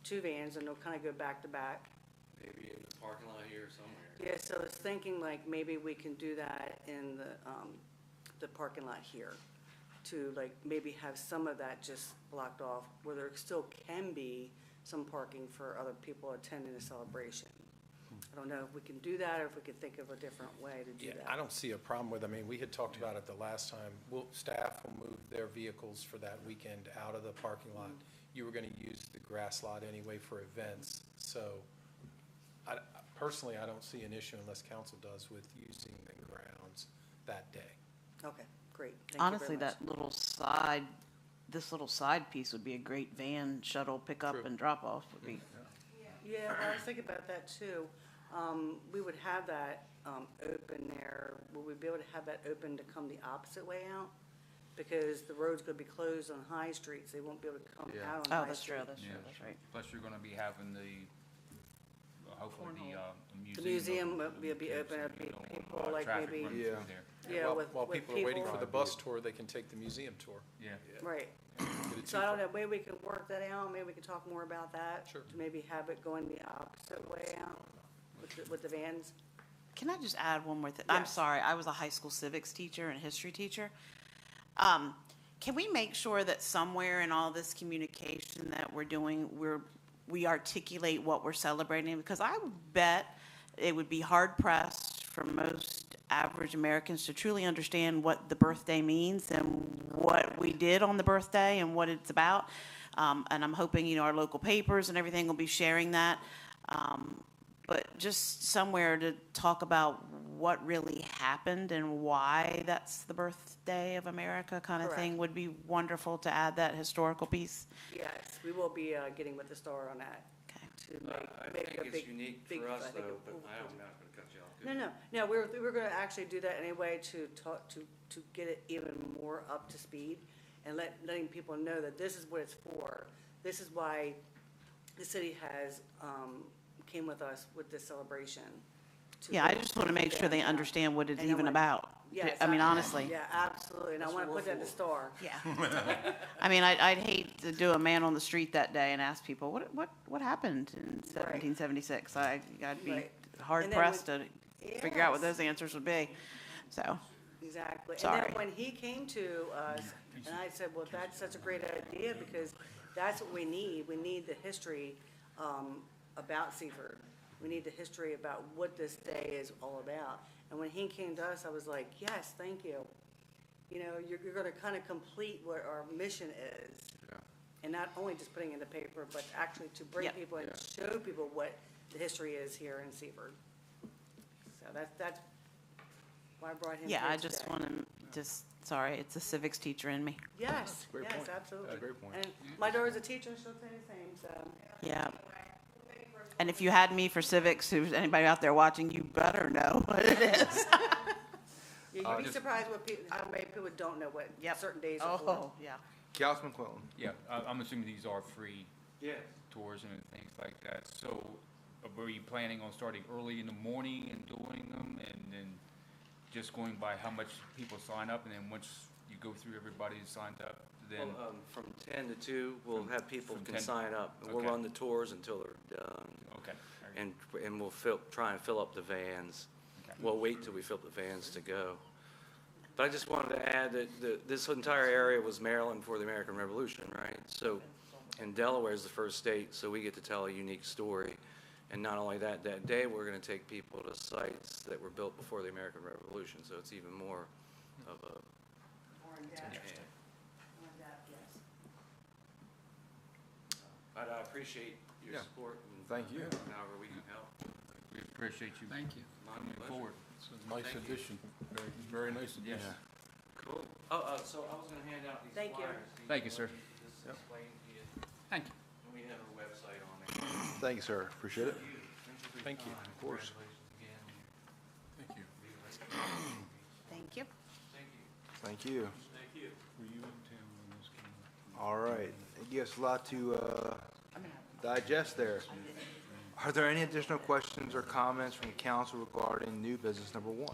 2 vans, and they'll kind of go back to back. Maybe in the parking lot here somewhere. Yeah, so I was thinking like maybe we can do that in the parking lot here, to like maybe have some of that just blocked off, where there still can be some parking for other people attending the celebration. I don't know if we can do that, or if we could think of a different way to do Yeah, that. I don't see a problem with, I mean, we had talked about it the last time. Staff will move their vehicles for that weekend out of the parking lot. You were going to use the grass lot anyway for events. So personally, I don't see an issue unless council does with using the grounds that day. Okay, great. Thank you very Honestly, much. this little side piece would be a great van shuttle pickup True. and drop off would be. Yeah, well, I was thinking about that too. We would have that open there. Would we be able to have that open to come the opposite way out? Because the road's gonna be closed on High Street, so they won't be able to come Yeah. out on Oh, High that's Street. true, that's Yeah. true, that's right. Plus, you're gonna be having hopefully the museum. The museum open will for be the kids, open, so it'll you be don't want a people lot of like traffic maybe- running Yeah. through there. Yeah, While with people are waiting for the people. bus tour, they can take the museum tour. Yeah. Right. Get a So I don't two-for- know, maybe we can work that out, maybe we can talk more about that. Sure. To maybe have it going the opposite way out with the vans. Can I just add one more thing? I'm Yes. sorry, I was a high school civics teacher and a history teacher. Can we make sure that somewhere in all this communication that we're doing, we articulate what we're celebrating? Because I would bet it would be hard pressed for most average Americans to truly understand what the birthday means and what we did on the birthday and what it's about. And I'm hoping, our local papers and everything will be sharing that. But just somewhere to talk about what really happened and why that's the birthday of America kind of thing Correct. would be wonderful to add that historical piece. Yes, we will be getting with the Star on that. Okay. To I make think a it's big, unique big, for us I think though, it but will- I'm not gonna cut you off. No, we're gonna actually do that anyway to talk, to get it even more up to speed and letting people know that this is what it's for. This is why the city has, came with us with this celebration. Yeah, I just want to make sure they understand what it's And I even want- about. Yes, I mean, honestly. Yeah, absolutely, and I want to put that in the star. Yeah. I mean, I'd hate to do a man on the street that day and ask people, what happened in 1776? I'd be Right. hard And then pressed to figure out what Yes. those answers would be. So, Exactly. And Sorry. then when he came to us, and I said, well, that's such a great idea, because that's what we need. We need the history about Seaford. We need the history about what this day is all about. And when he came to us, I was like, yes, thank you. You know, you're going to kind of complete what our mission is. Yeah. And not only just putting it in the paper, but actually to bring Yep. people and show people what the history is here in Seaford. So that's why I brought him here yeah, I today. just want to, sorry, it's a civics teacher in me. Yes, Great yes, point. absolutely. That's a great point. And my daughter's a teacher, and she'll say the same, so. Yeah. And if you had me for civics, who's anybody out there watching, you better know what it is. You'd be surprised what people, how many people don't know what Yep. certain days are for. Oh, yeah. Councilman Quillen. Yeah, I'm assuming these are free Yeah. tours and things like that. So were you planning on starting early in the morning and doing them and then just going by how much people sign up? And then once you go through everybody who signed up, then, Well, from 10 to 2, we'll have people from can 10 sign up. And We'll okay. run the tours until they're done. okay. And we'll try and fill up the vans. Okay. We'll wait till we fill up the vans to go. But I just wanted to add that this entire area was Maryland before the American Revolution, right? So, and Delaware is the first state, so we get to tell a unique story. And not only that, that day, we're going to take people to sites that were built before the American Revolution, so it's even more of a, Or in depth. Or in depth, yes. but I appreciate your Yeah. support. And Thank you. However we can help. We appreciate you Thank you. My coming pleasure. forward. It's a nice Thank you. addition, very nice Yes. addition. Cool. So I was going to hand out these Thank you. flyers. Thank you, sir. Just explain to you. Thank you. And we have a website on there. Thank you, sir. Appreciate it. Thank you. Of course. Thank you. Thank you. Thank you. Thank you. Were you in town when this came up? All right. It gives us a lot to digest there. Are there any additional questions or comments from the council regarding new business number 1?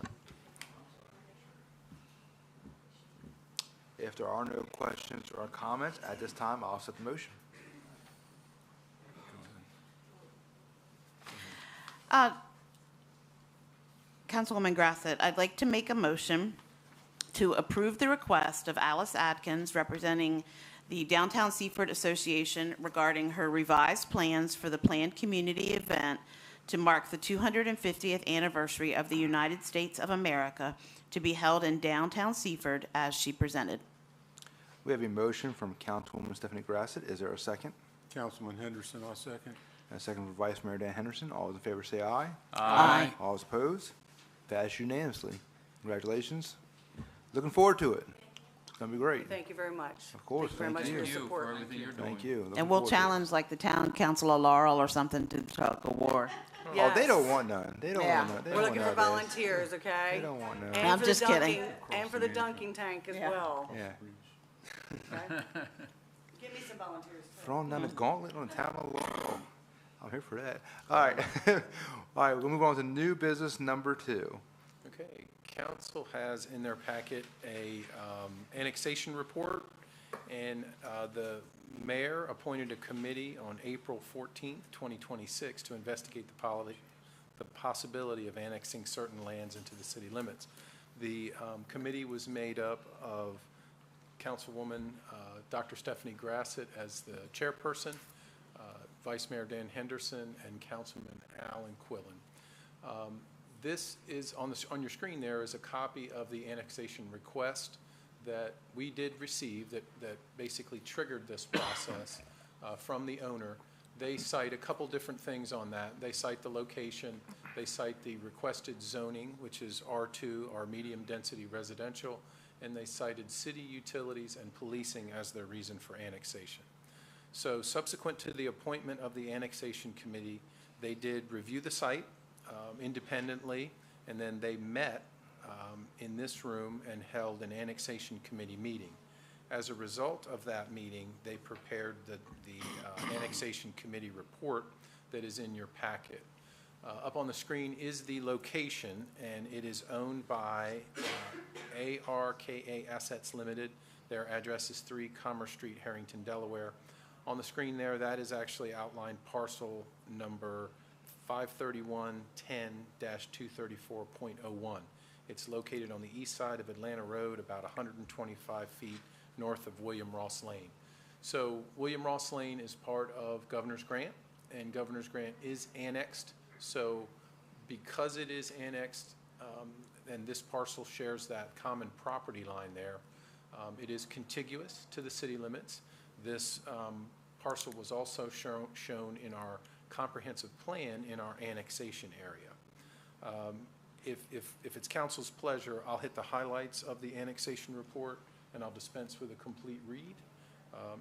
If there are no questions or comments, at this time, I'll set the motion. Councilwoman Grassett, I'd like to make a motion to approve the request of Alice Atkins, representing the Downtown Seaford Association, regarding her revised plans for the planned community event to mark the 250th anniversary of the United States of America, to be held in downtown Seaford as she presented. We have a motion from Councilwoman Stephanie Grassett. Is there a second? Councilman Henderson, I'll second. And a second from Vice Mayor Dan Henderson. All those in favor say aye. Aye. All those opposed? Passed unanimously. Congratulations. Looking forward to it. It's going to be great. Thank you very much. Of course, Thank you very much thank for you. your support. for everything you're doing. Thank you. Looking And we'll forward to it. challenge like the town council of Laurel or something to talk a war. Oh, they don't Yes. want none. They don't Yeah. want none. They We're don't looking for want none of volunteers, okay? They don't want none. And I'm for the just kidding. dunking- And for the dunking tank as Yeah. well. this. Yeah. okay? Give me some volunteers too. Throwing down the gauntlet on the town of Laurel. I'm here for that. All right. All right, we'll move on to new business number 2. Okay, council has in their packet a annexation report, and the mayor appointed a committee on April 14th, 2026, to investigate the possibility of annexing certain lands into the city limits. The committee was made up of Councilwoman Dr. Stephanie Grassett as the chairperson, Vice Mayor Dan Henderson, and Councilman Alan Quillen. This is on your screen. There is a copy of the annexation request that we did receive that basically triggered this process from the owner. They cite a couple different things on that. They cite the location, they cite the requested zoning, which is R2, or medium density residential, and they cited city utilities and policing as their reason for annexation. So subsequent to the appointment of the annexation committee, they did review the site independently, and then they met in this room and held an annexation committee meeting. As a result of that meeting, they prepared the annexation committee report that is in your packet. Up on the screen is the location, and it is owned by ARKA Assets Limited. Their address is 3 Commerce Street, Harrington, Delaware. On the screen there, that is actually outlined parcel number 53110-234.01. It's located on the east side of Atlanta Road, about 125 feet north of William Ross Lane. So William Ross Lane is part of Governor's Grant, and Governor's Grant is annexed. So because it is annexed, and this parcel shares that common property line there, it is contiguous to the city limits. This parcel was also shown in our comprehensive plan in our annexation area. If it's council's pleasure, I'll hit the highlights of the annexation report, and I'll dispense with a complete read,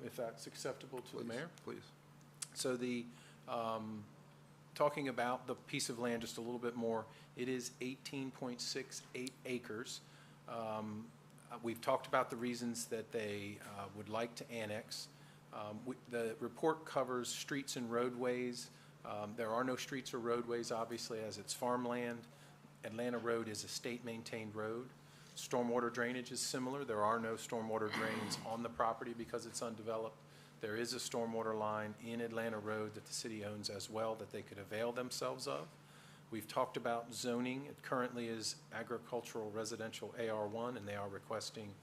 if that's acceptable to the mayor. Please. So talking about the piece of land just a little bit more, it is 18.68 acres. We've talked about the reasons that they would like to annex. The report covers streets and roadways. There are no streets or roadways, obviously, as it's farmland. Atlanta Road is a state-maintained road. Stormwater drainage is similar. There are no stormwater drains on the property because it's undeveloped. There is a stormwater line in Atlanta Road that the city owns as well that they could avail themselves of. We've talked about zoning. It currently is agricultural residential AR1, and they are requesting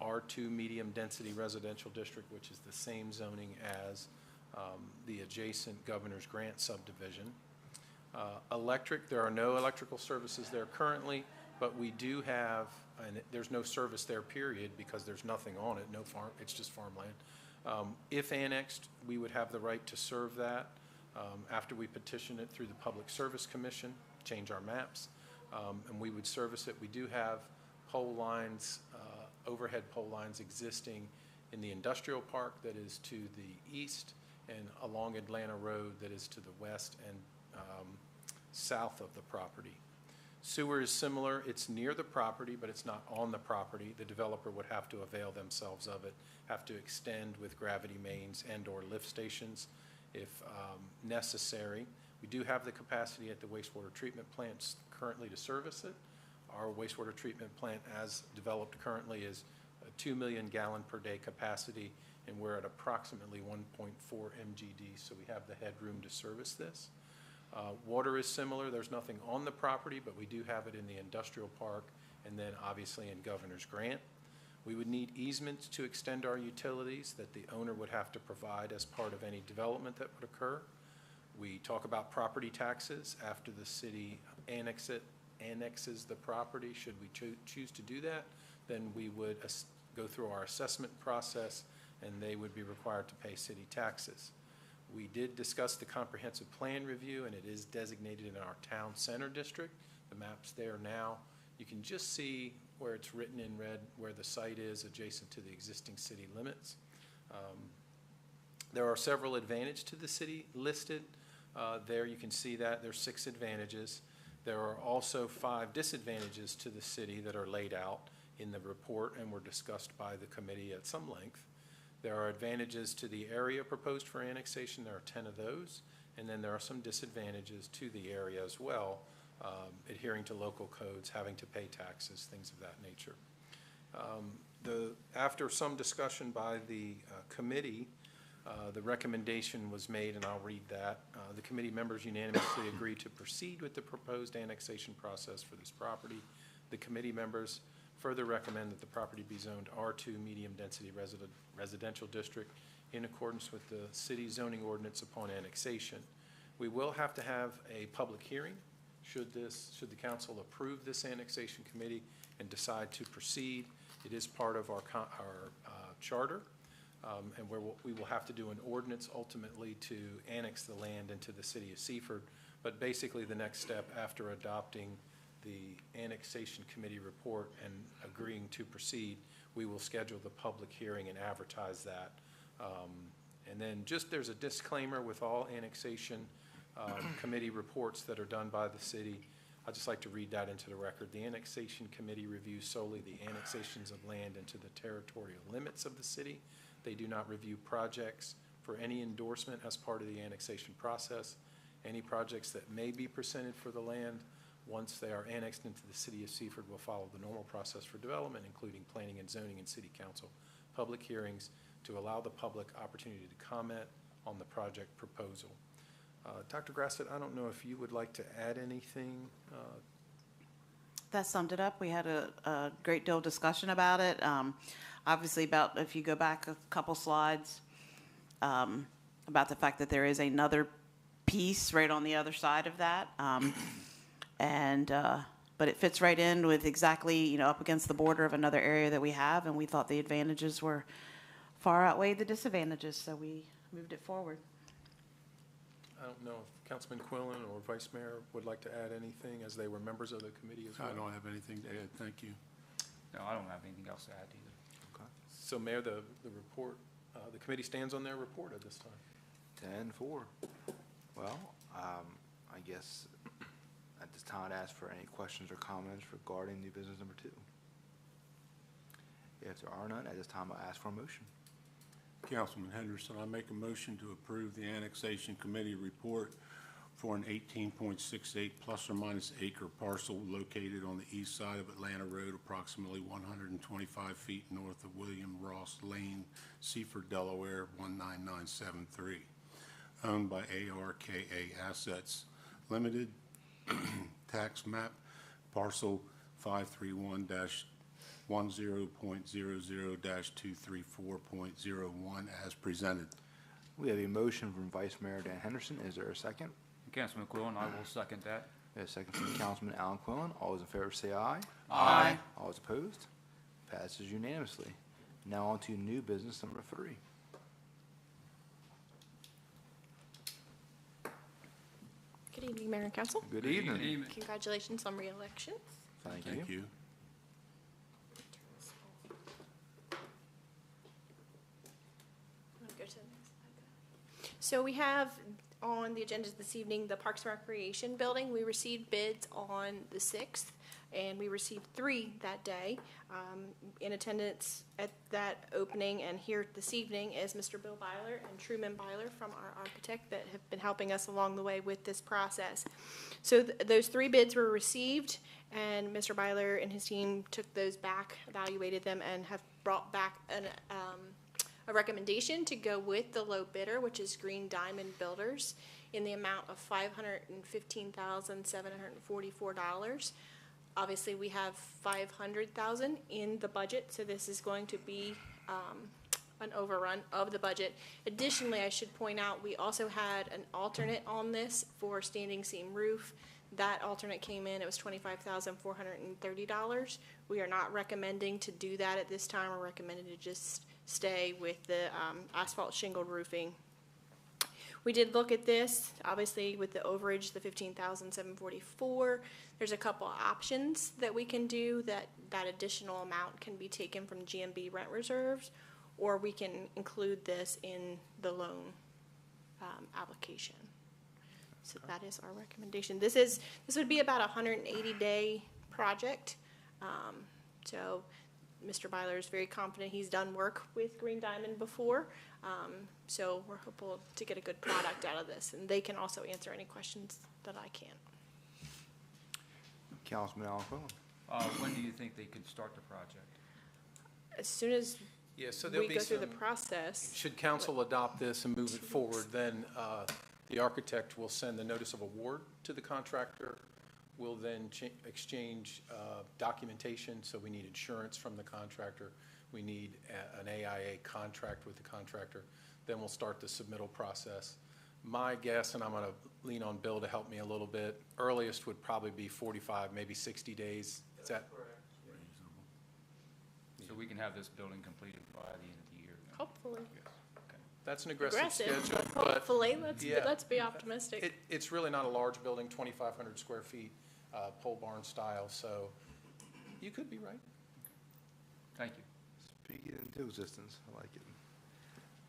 R2 medium density residential district, which is the same zoning as the adjacent Governor's Grant subdivision. Electric, there are no electrical services there currently, but we do have, and there's no service there, period, because there's nothing on it, no farm, it's just farmland. If annexed, we would have the right to serve that after we petition it through the Public Service Commission, change our maps, and we would service it. We do have pole lines, overhead pole lines existing in the industrial park that is to the east, and along Atlanta Road that is to the west and south of the property. Sewer is similar. It's near the property, but it's not on the property. The developer would have to avail themselves of it, have to extend with gravity mains and/or lift stations if necessary. We do have the capacity at the wastewater treatment plants currently to service it. Our wastewater treatment plant, as developed currently, is a 2 million gallon per day capacity, and we're at approximately 1.4 MGD, so we have the headroom to service this. Water is similar. There's nothing on the property, but we do have it in the industrial park and then obviously in Governor's Grant. We would need easements to extend our utilities that the owner would have to provide as part of any development that would occur. We talk about property taxes after the city annexes the property. Should we choose to do that, then we would go through our assessment process and they would be required to pay city taxes. We did discuss the comprehensive plan review, and it is designated in our town center district. The map's there now. You can just see where it's written in red where the site is adjacent to the existing city limits. There are several advantages to the city listed. There you can see that there's 6 advantages. There are also 5 disadvantages to the city that are laid out in the report and were discussed by the committee at some length. There are advantages to the area proposed for annexation. There are 10 of those. And then there are some disadvantages to the area as well, adhering to local codes, having to pay taxes, things of that nature. After some discussion by the committee, the recommendation was made, and I'll read that. The committee members unanimously agreed to proceed with the proposed annexation process for this property. The committee members further recommend that the property be zoned R2 medium density residential district in accordance with the city zoning ordinance upon annexation. We will have to have a public hearing should the council approve this annexation committee and decide to proceed. It is part of our charter, and we will have to do an ordinance ultimately to annex the land into the city of Seaford. But basically the next step after adopting the annexation committee report and agreeing to proceed, we will schedule the public hearing and advertise that. And then there's a disclaimer with all annexation committee reports that are done by the city. I'd just like to read that into the record. The annexation committee reviews solely the annexations of land into the territorial limits of the city. They do not review projects for any endorsement as part of the annexation process. Any projects that may be presented for the land, once they are annexed into the city of Seaford, will follow the normal process for development, including planning and zoning and city council public hearings to allow the public opportunity to comment on the project proposal. Dr. Grassett, I don't know if you would like to add anything. That summed it up. We had a great deal of discussion about it. Obviously, about if you go back a couple slides, about the fact that there is another piece right on the other side of that, but it fits right in with exactly, up against the border of another area that we have, and we thought the advantages were far outweighed the disadvantages, so we moved it forward. I don't know if Councilman Quillen or Vice Mayor would like to add anything, as they were members of the committee as well. I don't have anything to add. Thank you. No, I don't have anything else to add either. Okay. So Mayor, the report, the committee stands on their report at this time. 10-4. Well, I guess at this time I'd ask for any questions or comments regarding new business number 2. If there are none, at this time I'll ask for a motion. Councilman Henderson, I make a motion to approve the annexation committee report for an 18.68 plus or minus acre parcel located on the east side of Atlanta Road, approximately 125 feet north of William Ross Lane, Seaford, Delaware, 19973, owned by ARKA Assets Limited, tax map parcel 531-10.00-234.01 as presented. We have a motion from Vice Mayor Dan Henderson. Is there a second? Councilman Quillen, I will second that. We have a second from Councilman Alan Quillen. All those in favor say aye. Aye. All those opposed? Passes unanimously. Now on to new business number 3. Good evening, Mayor and Council. Good evening. Congratulations on re-election. Thank you. Thank you. Wanna go to the next slide? So we have on the agenda this evening, the Parks and Recreation Building. We received bids on the 6th, and we received 3 that day. In attendance at that opening and here this evening is Mr. Bill Byler and Truman Byler from our architect that have been helping us along the way with this process. So those 3 bids were received, and Mr. Byler and his team took those back, evaluated them, and have brought back a recommendation to go with the low bidder, which is Green Diamond Builders, in the amount of $515,744. Obviously, we have $500,000 in the budget, so this is going to be an overrun of the budget. Additionally, I should point out, we also had an alternate on this for standing seam roof. That alternate came in, it was $25,430. We are not recommending to do that at this time. We're recommending to just stay with the asphalt shingled roofing. We did look at this, obviously with the overage, the $15,744. There's a couple options that we can do. That additional amount can be taken from GMB rent reserves, or we can include this in the loan application. So that is our recommendation. This would be about a 180-day project. So Mr. Byler is very confident. He's done work with Green Diamond before. So we're hopeful to get a good product out of this. And they can also answer any questions that I can't. Councilman Alan Quillen. When do you think they could start the project? As soon as Yeah, so there'll we be go through the some, process. should council adopt this and move it forward, then the architect will send the notice of award to the contractor. We'll then exchange documentation, so we need insurance from the contractor. We need an AIA contract with the contractor. Then we'll start the submittal process. My guess, and I'm going to lean on Bill to help me a little bit, earliest would probably be 45, maybe 60 days. Is that Reasonable. So we can have this building completed by the end of the year? Hopefully. That's an aggressive Aggressive, schedule, but but hopefully, yeah. let's be optimistic. it's really not a large building, 2,500 square feet, pole barn style, so you could be right. Thank you. Speak it into existence. I like it.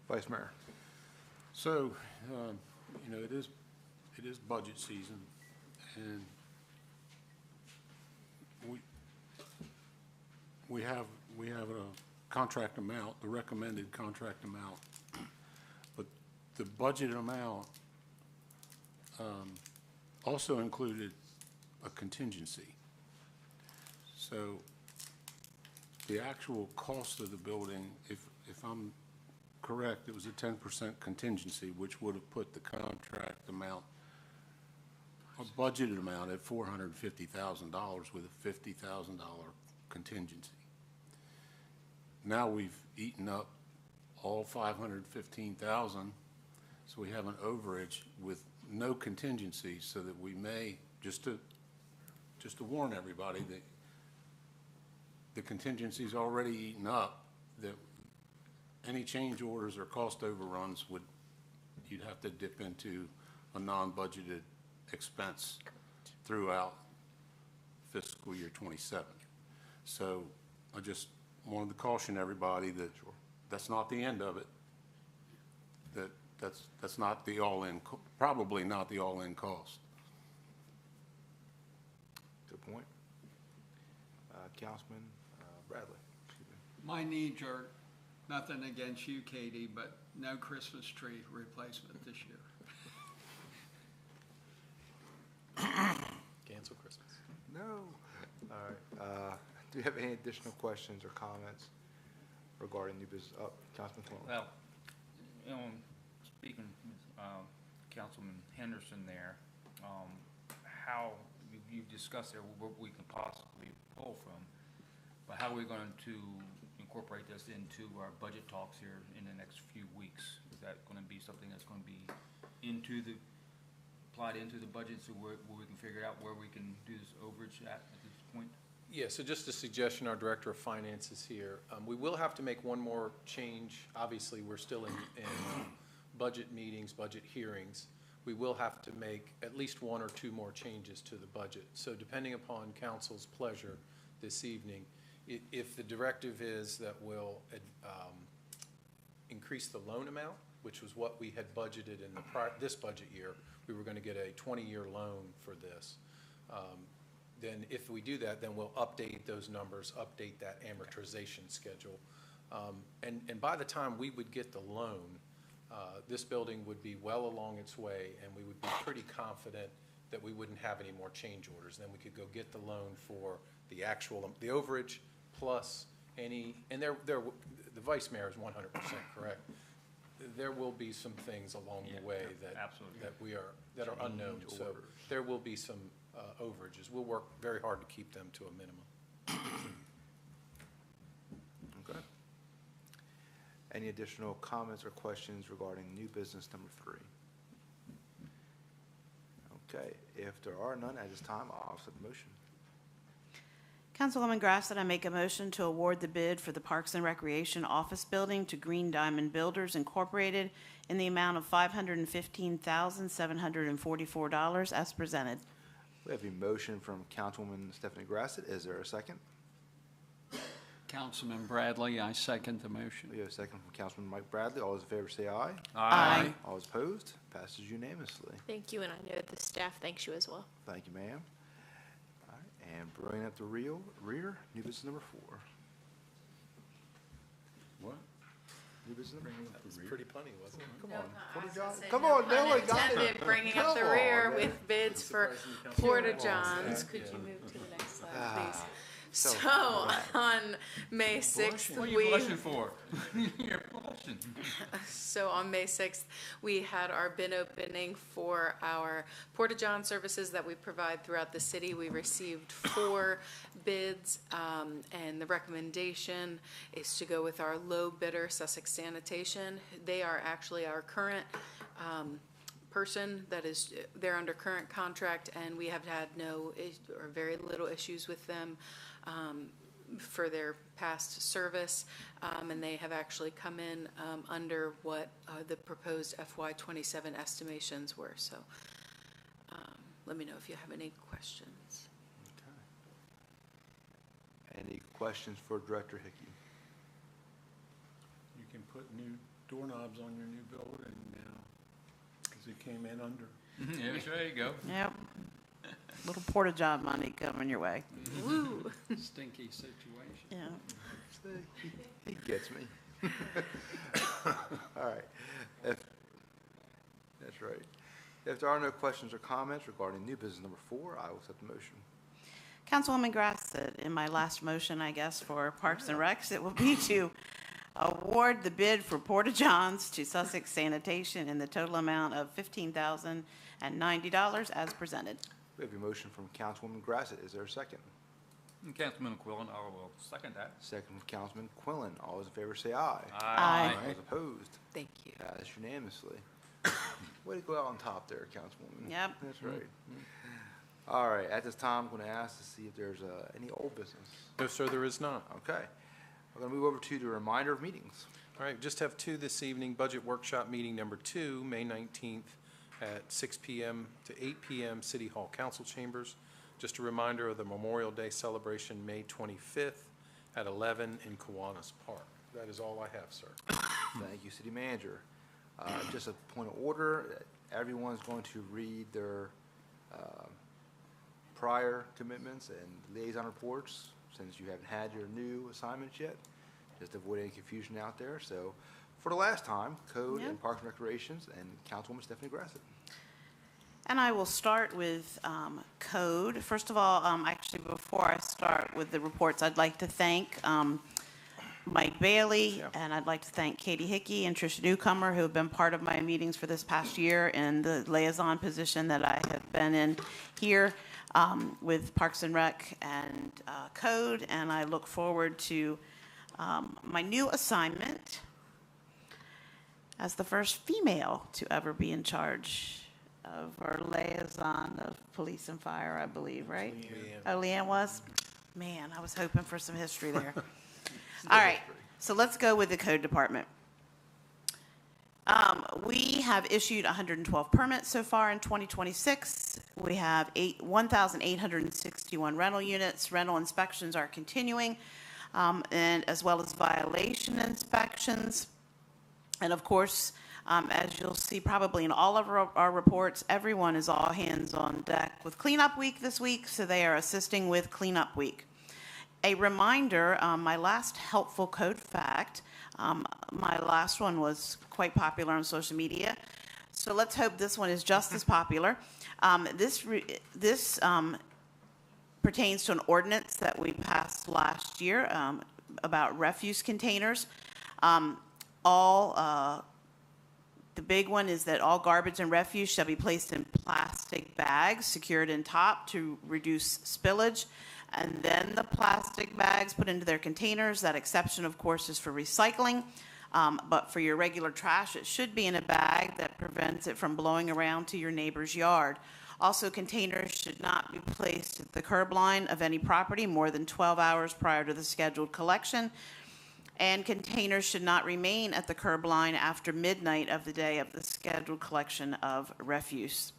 Vice Mayor. So, it is budget season, and we have a contract amount, the recommended contract amount, but the budget amount also included a contingency. So the actual cost of the building, if I'm correct, it was a 10% contingency, which would have put the contract amount, a budgeted amount at $450,000 with a $50,000 contingency. Now we've eaten up all 515,000, so we have an overage with no contingency, so that we may, just to warn everybody that the contingency's already eaten up, that any change orders or cost overruns you'd have to dip into a non-budgeted expense throughout fiscal year 27. So I just wanted to caution everybody that that's not the end of it. That's not the all-in, probably not the all-in cost. Good point. Councilman Bradley. Excuse me. My needs are nothing against you, Katie, but no Christmas tree replacement this year. Cancel Christmas. No. All right. Do you have any additional questions or comments regarding new business? Councilman Cologne. Well, you know, speaking with Councilman Henderson there, how you've discussed there what we can possibly pull from, but how are we going to incorporate this into our budget talks here in the next few weeks? Is that going to be something that's going to be applied into the budget, so where we can figure out where we can do this overage at this point? Yeah, so just a suggestion, our Director of Finance is here. We will have to make one more change. Obviously, we're still in budget meetings, budget hearings. We will have to make at least one or two more changes to the budget. So depending upon council's pleasure this evening, if the directive is that we'll increase the loan amount, which was what we had budgeted in this budget year, we were going to get a 20-year loan for this. Then if we do that, then we'll update those numbers, update that amortization schedule. And by the time we would get the loan, this building would be well along its way, and we would be pretty confident that we wouldn't have any more change orders. Then we could go get the loan for the overage plus any, and the Vice Mayor is 100% correct. There will be some things along the way that are unknown. So there will be some overages. We'll work very hard to keep them to a minimum. Okay. Any additional comments or questions regarding new business number 3? Okay, if there are none at this time, I'll accept the motion. Councilwoman Grasslett, I make a motion to award the bid for the Parks and Recreation Office Building to Green Diamond Builders Incorporated in the amount of $515,744 as presented. We have a motion from Councilwoman Stephanie Grassett. Is there a second? Councilman Bradley, I second the motion. We have a second from Councilman Mike Bradley. All those in favor say aye. Aye. All those opposed? Passes unanimously. Thank you, and I know the staff thanks you as well. Thank you, ma'am. All right, and bringing up the rear, new business number 4. What? New business number 4. That was pretty punny, wasn't it? Come on. What do you got? Come on, Nella, got it. Bringing up the Come on, rear man. with bids for Porta-Johns. Could you move to the next slide, please? So on May 6th, What are you blushing for? You're blushing. So on May 6th, we had our bid opening for our Porta-John services that we provide throughout the city. We received 4 bids, and the recommendation is to go with our low bidder, Sussex Sanitation. They are actually our current person that is, they're under current contract, and we have had no or very little issues with them for their past service, and they have actually come in under what the proposed FY27 estimations were. So let me know if you have any questions. Okay. Any questions for Director Hickey? You can put new doorknobs on your new building now, because it came in under. Yeah, there you go. Yep. Little porta-john money coming your way. Woo! Stinky situation. Yeah. He gets me. All right. That's right. If there are no questions or comments regarding new business number 4, I will accept the motion. Councilwoman Grass said in my last motion, I guess, for Parks and Recs, it will be to award the bid for Porta Johns to Sussex Sanitation in the total amount of $15,090 as presented. We have a motion from Councilwoman Grassett. Is there a second? Councilman Quillen, I will second that. Second from Councilman Quillen. All those in favor say aye. Aye. All those opposed? Thank you. Passed unanimously. Way to go out on top there, Councilwoman. Yep. That's right. All right, at this time, I'm going to ask to see if there's any old business. No, sir, there is not. Okay. We're going to move over to the reminder of meetings. All right, just have 2 this evening. Budget Workshop Meeting number 2, May 19th at 6 p.m. to 8 p.m., City Hall Council Chambers. Just a reminder of the Memorial Day celebration, May 25th at 11 in Kiwanis Park. That is all I have, sir. Thank you, City Manager. Just a point of order, everyone's going to read their prior commitments and liaison reports, since you haven't had your new assignments yet, just to avoid any confusion out there. So, for the last time, Code and Parks and Recreations and Councilwoman Stephanie Grassett. And I will start with Code. First of all, actually, before I start with the reports, I'd like to thank Mike Bailey, and I'd like to thank Katie Hickey and Tricia Newcomer, who have been part of my meetings for this past year in the liaison position that I have been in here with Parks and Rec and Code, and I look forward to my new assignment as the first female to ever be in charge of our liaison of police and fire, I believe, right? Leanne. Oh, Leanne was? Man, I was hoping for some history there. All right, so let's go with the code department. We have issued 112 permits so far in 2026. We have 1,861 rental units. Rental inspections are continuing, and as well as violation inspections. And of course, as you'll see probably in all of our reports, everyone is all hands on deck with cleanup week this week, so they are assisting with cleanup week. A reminder, my last helpful code fact, my last one was quite popular on social media, so let's hope this one is just as popular. This pertains to an ordinance that we passed last year about refuse containers. The big one is that all garbage and refuse shall be placed in plastic bags secured in top to reduce spillage, and then the plastic bags put into their containers. That exception, of course, is for recycling, but for your regular trash, it should be in a bag that prevents it from blowing around to your neighbor's yard. Also, containers should not be placed at the curb line of any property more than 12 hours prior to the scheduled collection, and containers should not remain at the curb line after midnight of the day of the scheduled collection of refuse.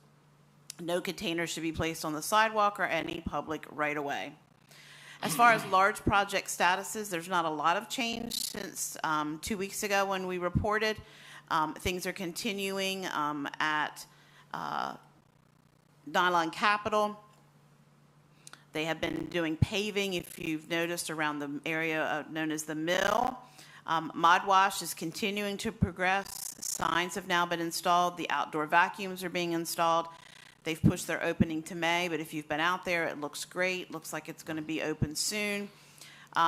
No containers should be placed on the sidewalk or any public right-of-way. As far as large project statuses, there's not a lot of change since 2 weeks ago when we reported. Things are continuing at Nylon Capital. They have been doing paving, if you've noticed, around the area known as the Mill. Mod Wash is continuing to progress. Signs have now been installed. The outdoor vacuums are being installed. They've pushed their opening to May, but if you've been out there, it looks great. Looks like it's going to be open soon.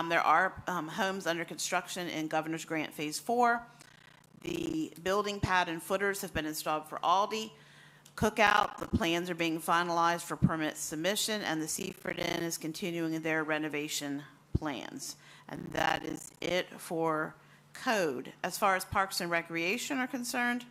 There are homes under construction in Governor's Grant Phase 4. The building pad and footers have been installed for Aldi. Cookout, the plans are being finalized for permit submission, and the Seaford Inn is continuing their renovation plans. And that is it for code. As far as Parks and Recreation are concerned,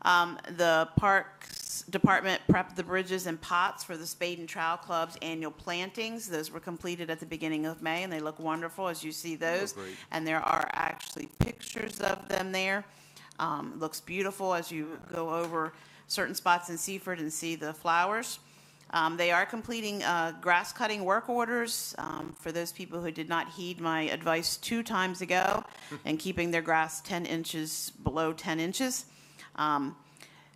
the Parks Department prepped the bridges and pots for the Spade and Trowel Club's annual plantings. Those were completed at the beginning of May, and they look wonderful as you see those. Oh, great. And there are actually pictures of them there. Looks beautiful as you go over certain spots in Seaford and see the flowers. They are completing grass cutting work orders for those people who did not heed my advice 2 times ago and keeping their grass 10 inches below 10 inches.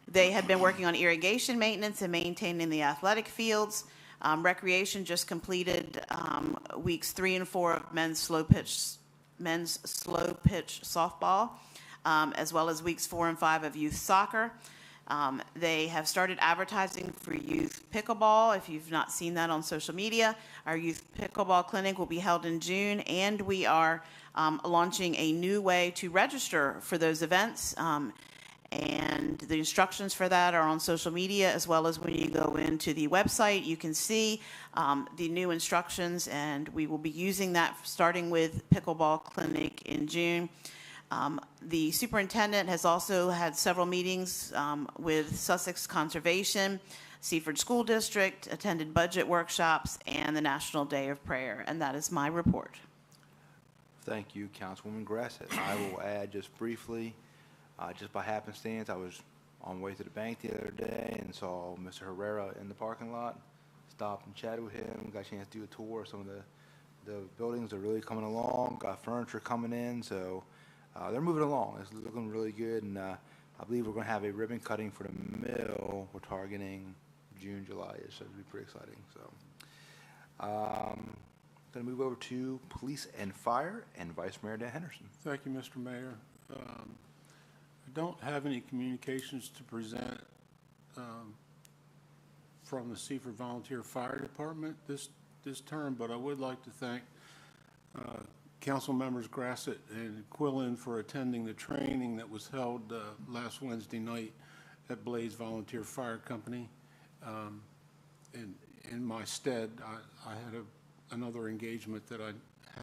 They have been working on irrigation maintenance and maintaining the athletic fields. Recreation just completed weeks 3 and 4 of men's slow pitch softball, as well as weeks 4 and 5 of youth soccer. They have started advertising for youth pickleball. If you've not seen that on social media, our youth pickleball clinic will be held in June, and we are launching a new way to register for those events. And the instructions for that are on social media, as well as when you go into the website, you can see the new instructions, and we will be using that starting with Pickleball Clinic in June. The superintendent has also had several meetings with Sussex Conservation, Seaford School District, attended budget workshops, and the National Day of Prayer, and that is my report. Thank you, Councilwoman Grassett. I will add just briefly, just by happenstance, I was on the way to the bank the other day and saw Mr. Herrera in the parking lot. Stopped and chatted with him, got a chance to do a tour of some of the buildings. Are really coming along, got furniture coming in, so they're moving along. It's looking really good, and I believe we're going to have a ribbon cutting for the mill. We're targeting June, July-ish, so it'll be pretty exciting. So, going to move over to Police and Fire, and Vice Mayor Dan Henderson. Thank you, Mr. Mayor. I don't have any communications to present from the Seaford Volunteer Fire Department this term, but I would like to thank Council members Grassett and Quillen for attending the training that was held last Wednesday night at Blaze Volunteer Fire Company. In my stead, I had another engagement that I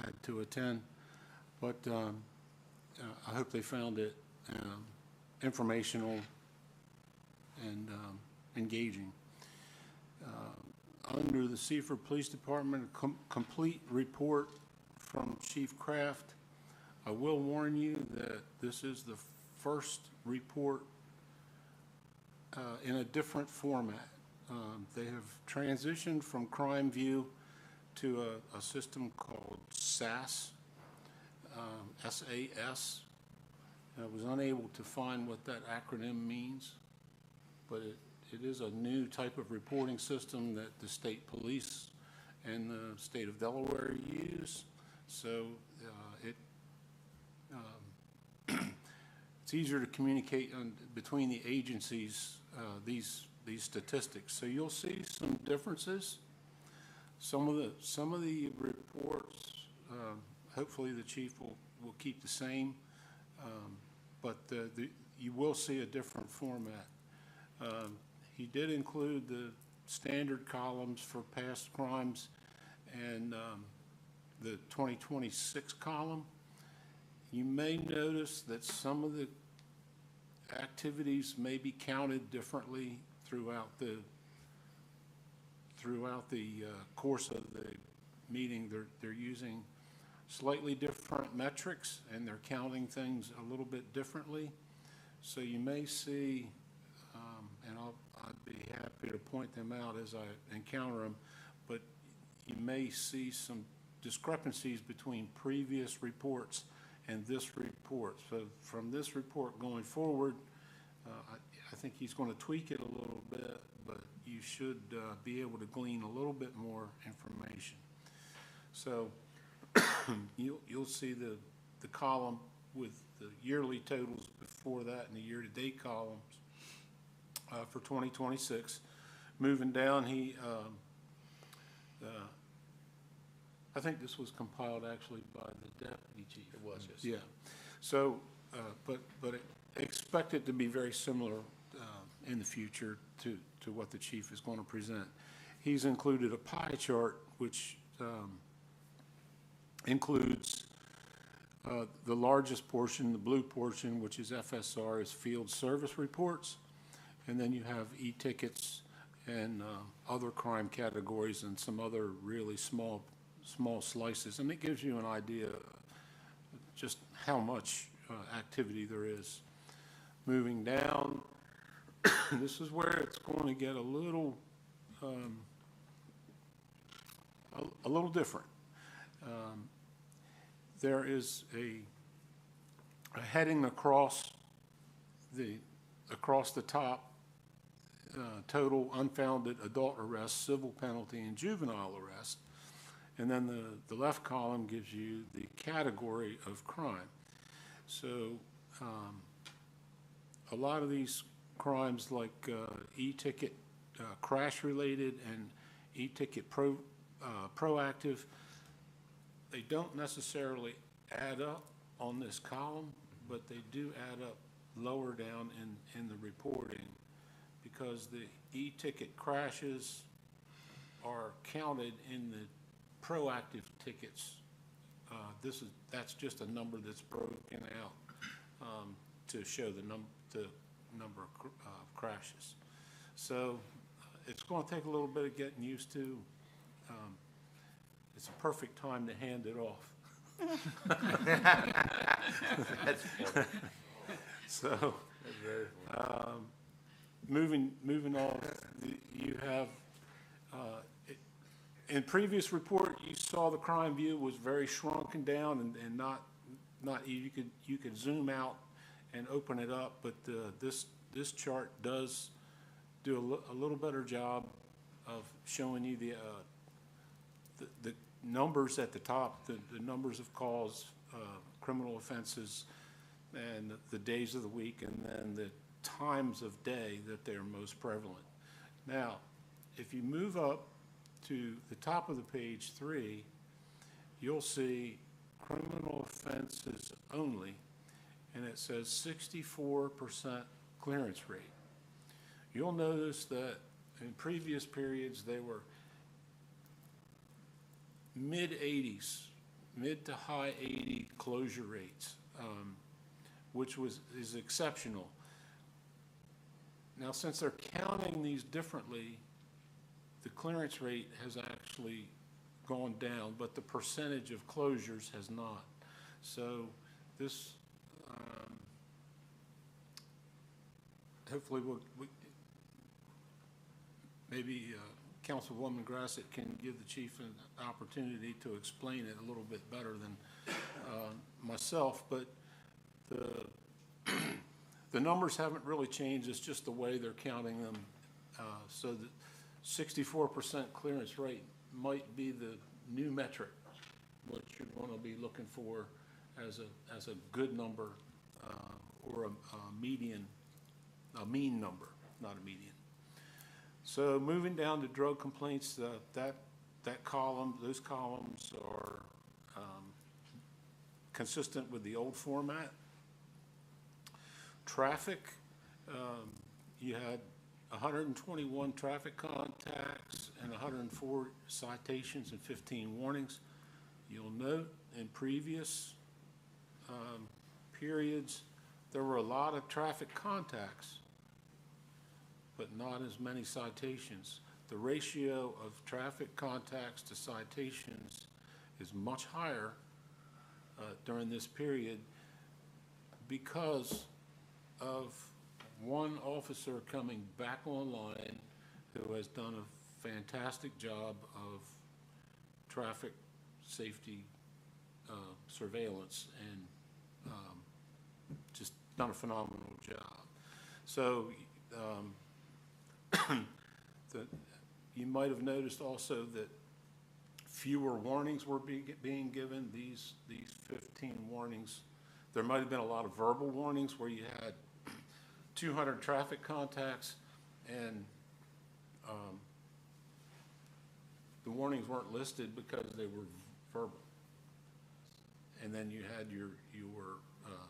had to attend, but I hope they found it informational and engaging. Under the Seaford Police Department, a complete report from Chief Kraft. I will warn you that this is the first report in a different format. They have transitioned from Crime View to a system called SAS, SAS. I was unable to find what that acronym means, but it is a new type of reporting system that the state police and the state of Delaware use. So it's easier to communicate between the agencies these statistics. So you'll see some differences. Some of the reports, hopefully the chief will keep the same, but you will see a different format. He did include the standard columns for past crimes and the 2026 column. You may notice that some of the activities may be counted differently throughout the course of the meeting. They're using slightly different metrics, and they're counting things a little bit differently. So you may see, and I'd be happy to point them out as I encounter them, but you may see some discrepancies between previous reports and this report. So from this report going forward, I think he's going to tweak it a little bit, but you should be able to glean a little bit more information. So you'll see the column with the yearly totals before that and the year-to-date columns for 2026. Moving down, I think this was compiled actually by the deputy chief. It was, yes. Yeah. So, but expect it to be very similar in the future to what the chief is going to present. He's included a pie chart which includes the largest portion, the blue portion, which is FSR, is field service reports, and then you have e-tickets and other crime categories and some other really small slices, and it gives you an idea just how much activity there is. Moving down, this is where it's going to get a little different. There is a heading across the top, total unfounded adult arrest, civil penalty, and juvenile arrest. And then the left column gives you the category of crime. So a lot of these crimes like e-ticket crash-related and e-ticket proactive, they don't necessarily add up on this column, but they do add up lower down in the reporting, because the e-ticket crashes are counted in the proactive tickets. That's just a number that's broken out to show the number of crashes. So it's going to take a little bit of getting used to. It's a perfect time to hand it off. That's funny. So, That's very funny. moving on, you have, in previous report, you saw the crime view was very shrunken down and not, you could zoom out and open it up, but this chart does do a little better job of showing you the numbers at the top, the numbers of calls, criminal offenses, and the days of the week, and then the times of day that they're most prevalent. Now, if you move up to the top of the page 3, you'll see criminal offenses only, and it says 64% clearance rate. You'll notice that in previous periods they were mid-80s, mid to high 80 closure rates, which is exceptional. Now, since they're counting these differently, the clearance rate has actually gone down, but the percentage of closures has not. So this, hopefully maybe Councilwoman Grassett can give the chief an opportunity to explain it a little bit better than myself, but the numbers haven't really changed. It's just the way they're counting them. So the 64% clearance rate might be the new metric, what you're going to be looking for as a good number, or a median, a mean number, not a median. So moving down to drug complaints, that column, those columns are consistent with the old format. Traffic, you had 121 traffic contacts and 104 citations and 15 warnings. You'll note in previous periods, there were a lot of traffic contacts, but not as many citations. The ratio of traffic contacts to citations is much higher during this period because of one officer coming back online who has done a fantastic job of traffic safety surveillance and just done a phenomenal job. So you might have noticed also that fewer warnings were being given. These 15 warnings, there might have been a lot of verbal warnings where you had 200 traffic contacts and the warnings weren't listed because they were verbal. And then you had your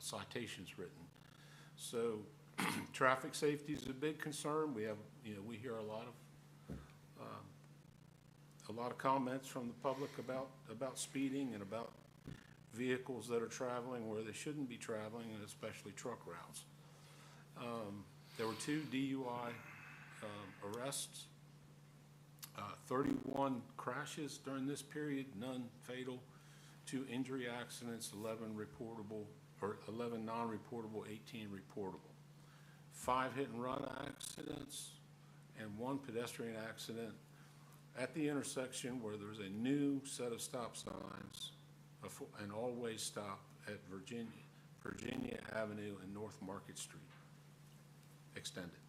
citations written. So traffic safety is a big concern. We hear a lot of comments from the public about speeding and about vehicles that are traveling where they shouldn't be traveling, and especially truck routes. There were 2 DUI arrests, 31 crashes during this period, none fatal, 2 injury accidents, 11 non-reportable, 18 reportable, 5 hit-and-run accidents, and 1 pedestrian accident at the intersection where there's a new set of stop signs, an all-way stop at Virginia Avenue and North Market Street, extended.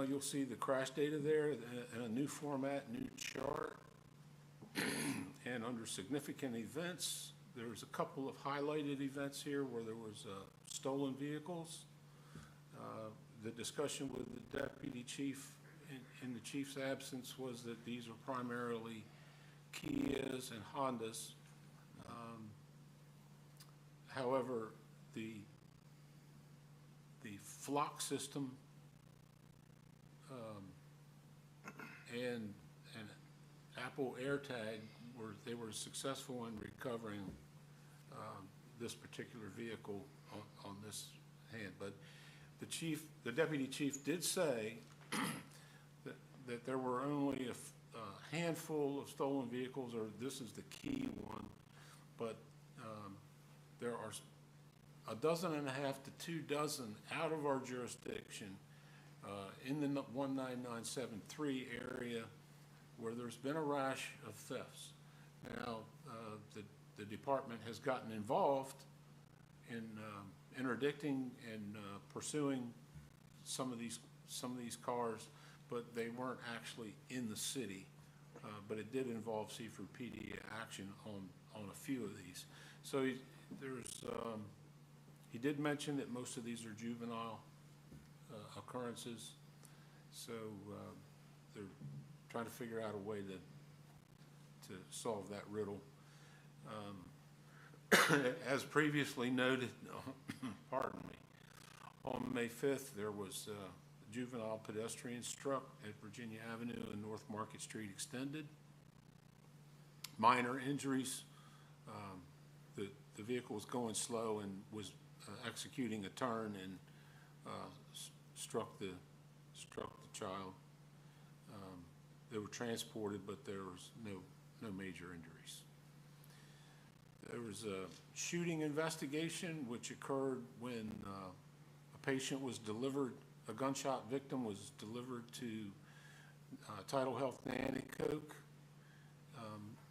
You'll see the crash data there in a new format, new chart. And under significant events, there was a couple of highlighted events here where there was stolen vehicles. The discussion with the deputy chief in the chief's absence was that these are primarily Kias and Hondas. However, the flock system and Apple AirTag they were successful in recovering this particular vehicle on this hand. But the deputy chief did say that there were only a handful of stolen vehicles, or this is the key one, but there are a dozen and a half to 2 dozen out of our jurisdiction in the 19973 area where there's been a rash of thefts. Now, the department has gotten involved in interdicting and pursuing some of these cars, but they weren't actually in the city. But it did involve Seaford PD action on a few of these. So he did mention that most of these are juvenile occurrences. So they're trying to figure out a way to solve that riddle. As previously noted, pardon me, on May 5th, there was a juvenile pedestrian struck at Virginia Avenue and North Market Street Extended. Minor injuries. The vehicle was going slow and was executing a turn and struck the child. They were transported, but there was no major injuries. There was a shooting investigation which occurred when a patient was delivered, a gunshot victim was delivered to Tidal Health Nanticoke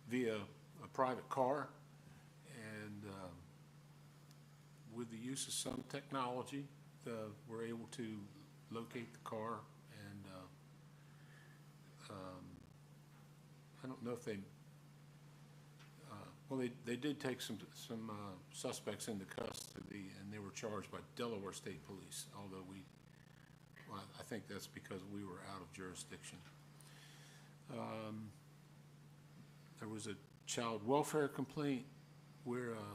via a private car. And with the use of some technology, we're able to locate the car. And I don't know if they, well, they did take some suspects into custody, and they were charged by Delaware State Police, although well, I think that's because we were out of jurisdiction. There was a child welfare complaint where a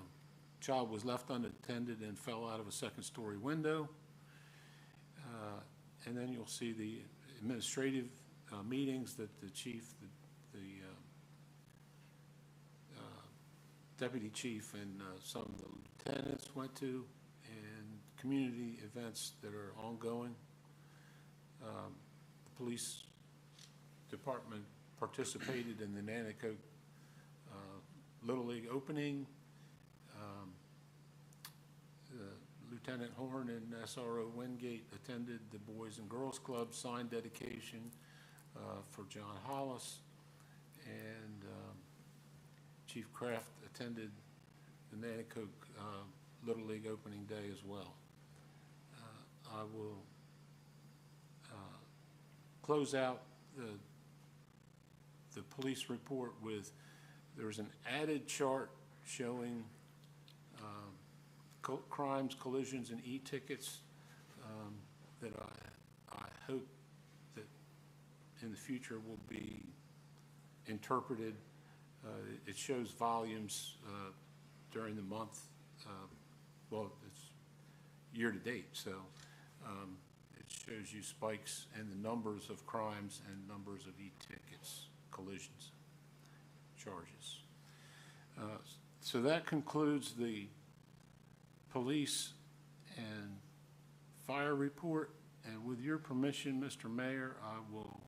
child was left unattended and fell out of a second-story window. And then you'll see the administrative meetings that the chief, the deputy chief, and some of the lieutenants went to, and community events that are ongoing. The police department participated in the Nanticoke Little League opening. Lieutenant Horn and SRO Wingate attended the Boys and Girls Club sign dedication for John Hollis, and Chief Kraft attended the Nanticoke Little League opening day as well. I will close out the police report with, there's an added chart showing crimes, collisions, and e-tickets that I hope that in the future will be interpreted. It shows volumes during the month. Well, it's year to date, so it shows you spikes in the numbers of crimes and numbers of e-tickets, collisions, charges. So that concludes the police and fire report. And with your permission, Mr. Mayor, I will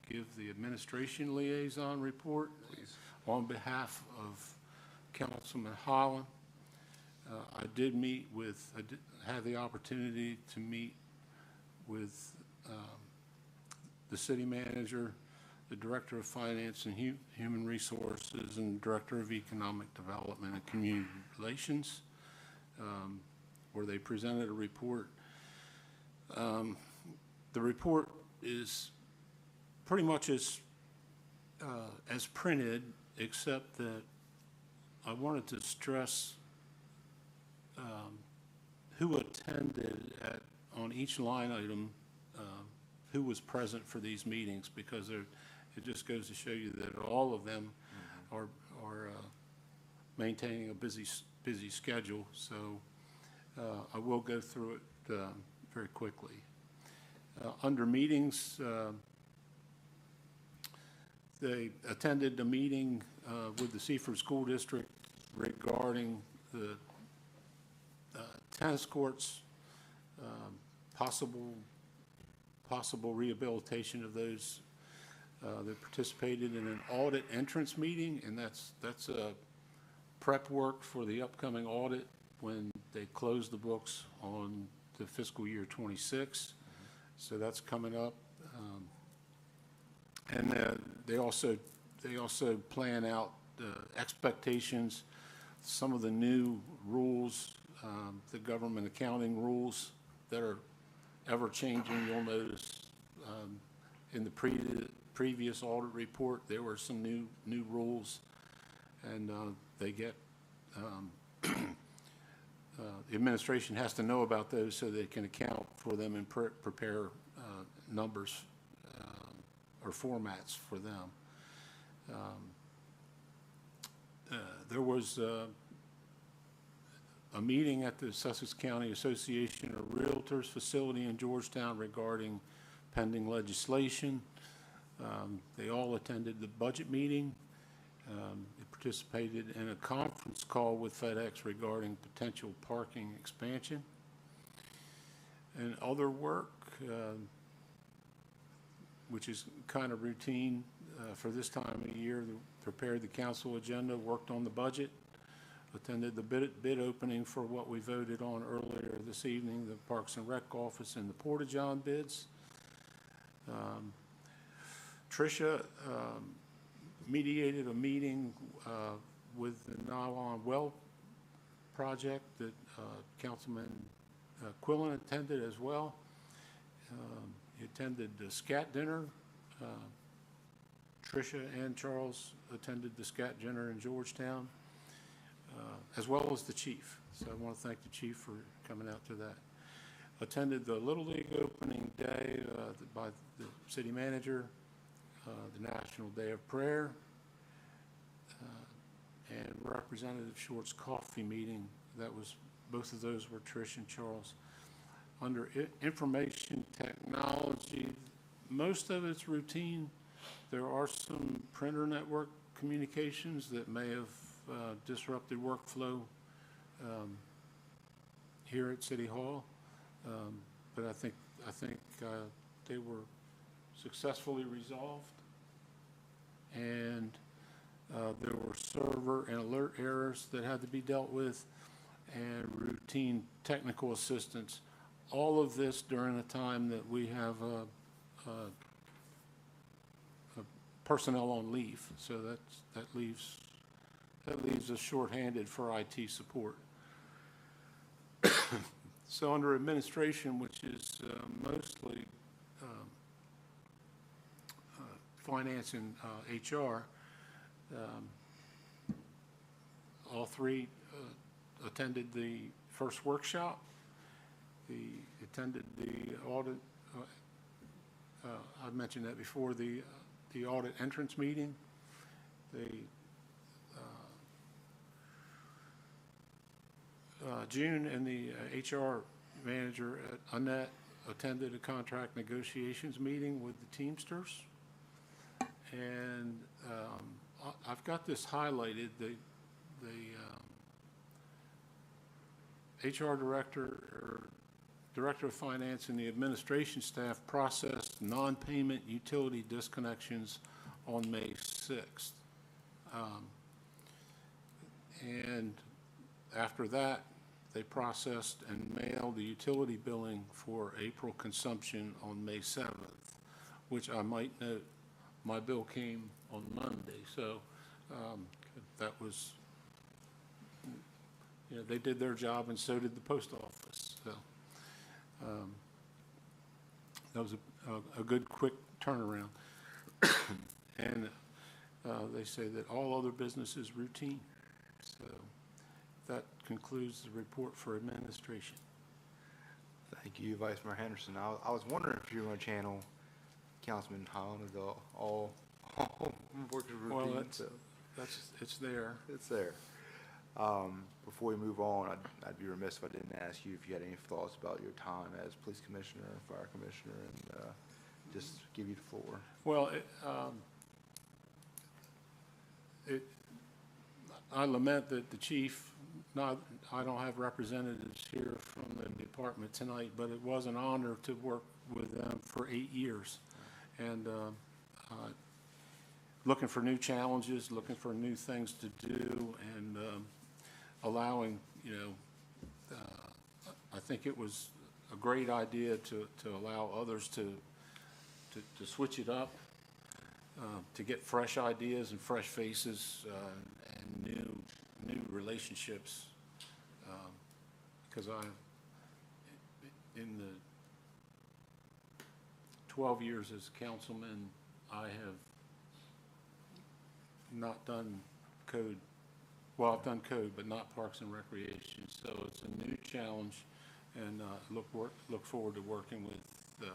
give the administration liaison report. Please. On behalf of Councilman Holland. I did have the opportunity to meet with the city manager, the director of finance and human resources, and director of economic development and community relations, where they presented a report. The report is pretty much as printed, except that I wanted to stress who attended on each line item, who was present for these meetings, because it just goes to show you that all of them are maintaining a busy schedule. So I will go through it very quickly. Under meetings, they attended the meeting with the Seaford School District regarding the tennis courts, possible rehabilitation of those. They participated in an audit entrance meeting, and that's prep work for the upcoming audit when they close the books on the fiscal year 26. So that's coming up. And they also plan out expectations, some of the new rules, the government accounting rules that are ever changing. You'll notice in the previous audit report there were some new rules, and they get the administration has to know about those so they can account for them and prepare numbers or formats for them. There was a meeting at the Sussex County Association of Realtors facility in Georgetown regarding pending legislation. They all attended the budget meeting. They participated in a conference call with FedEx regarding potential parking expansion. And other work, which is kind of routine for this time of year, prepared the council agenda, worked on the budget, attended the bid opening for what we voted on earlier this evening, the Parks and Rec office and the Porta-John bids. Tricia mediated a meeting with the Nylon Well project that Councilman Quillen attended as well. He attended the SCAT dinner. Tricia and Charles attended the SCAT dinner in Georgetown, as well as the chief. So I want to thank the chief for coming out to that. Attended the Little League opening day by the city manager, the National Day of Prayer, and Representative Short's coffee meeting. Both of those were Trish and Charles. Under information technology, most of it's routine. There are some printer network communications that may have disrupted workflow here at City Hall, but I think they were successfully resolved, and there were server and alert errors that had to be dealt with, and routine technical assistance. All of this during a time that we have personnel on leave, so that leaves us shorthanded for IT support. So under administration, which is mostly finance and HR, all three attended the first workshop. Attended the audit. I mentioned that before. The audit entrance meeting. June and the HR manager at Annette attended a contract negotiations meeting with the Teamsters, and I've got this highlighted. The HR director or Director of Finance and the administration staff processed non-payment utility disconnections on May 6th. And after that, they processed and mailed the utility billing for April consumption on May 7th, which I might note, my bill came on Monday. So that was, they did their job, and so did the post office. So that was a good, quick turnaround. And they say that all other business is routine. So that concludes the report for administration. Thank you, Vice Mayor Henderson. I was wondering if you were going to channel Councilman Holland as all workers Well, routine. So it's there. it's there. Before we move on, I'd be remiss if I didn't ask you if you had any thoughts about your time as police commissioner, fire commissioner, and just give you the floor. Well, I lament that the chief, I don't have representatives here from the department tonight, but it was an honor to work with them for 8 years. And looking for new challenges, looking for new things to do, and allowing, I think it was a great idea to allow others to switch it up, to get fresh ideas and fresh faces and new relationships. Because in the 12 years as councilman, I have not done code. Well, I've done code, but not Parks and Recreation. So it's a new challenge, and look forward to working with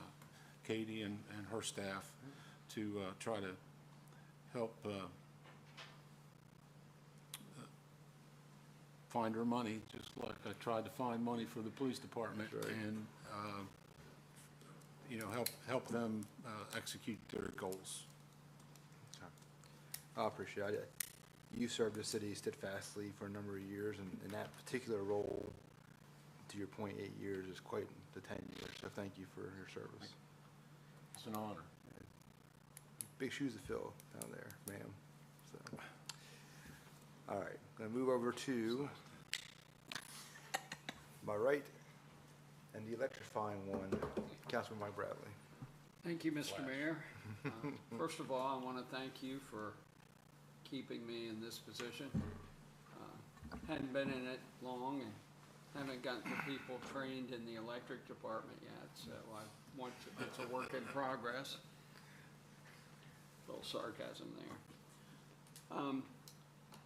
Katie and her staff to try to help find her money, just like I tried to find money for the police department. That's right. And help them execute their goals. I appreciate it. You served the city steadfastly for a number of years, and in that particular role, to your point, 8 years is quite the tenure. So thank you for your service. It's an honor. Big shoes to fill down there, ma'am. So, all right, gonna move over to my right, and the electrifying one, Councilman Mike Bradley. Thank you, Mr. Mayor. First of all, I want to thank you for keeping me in this position. Hadn't been in it long and haven't gotten the people trained in the electric department yet, so it's a work in progress. A little sarcasm there.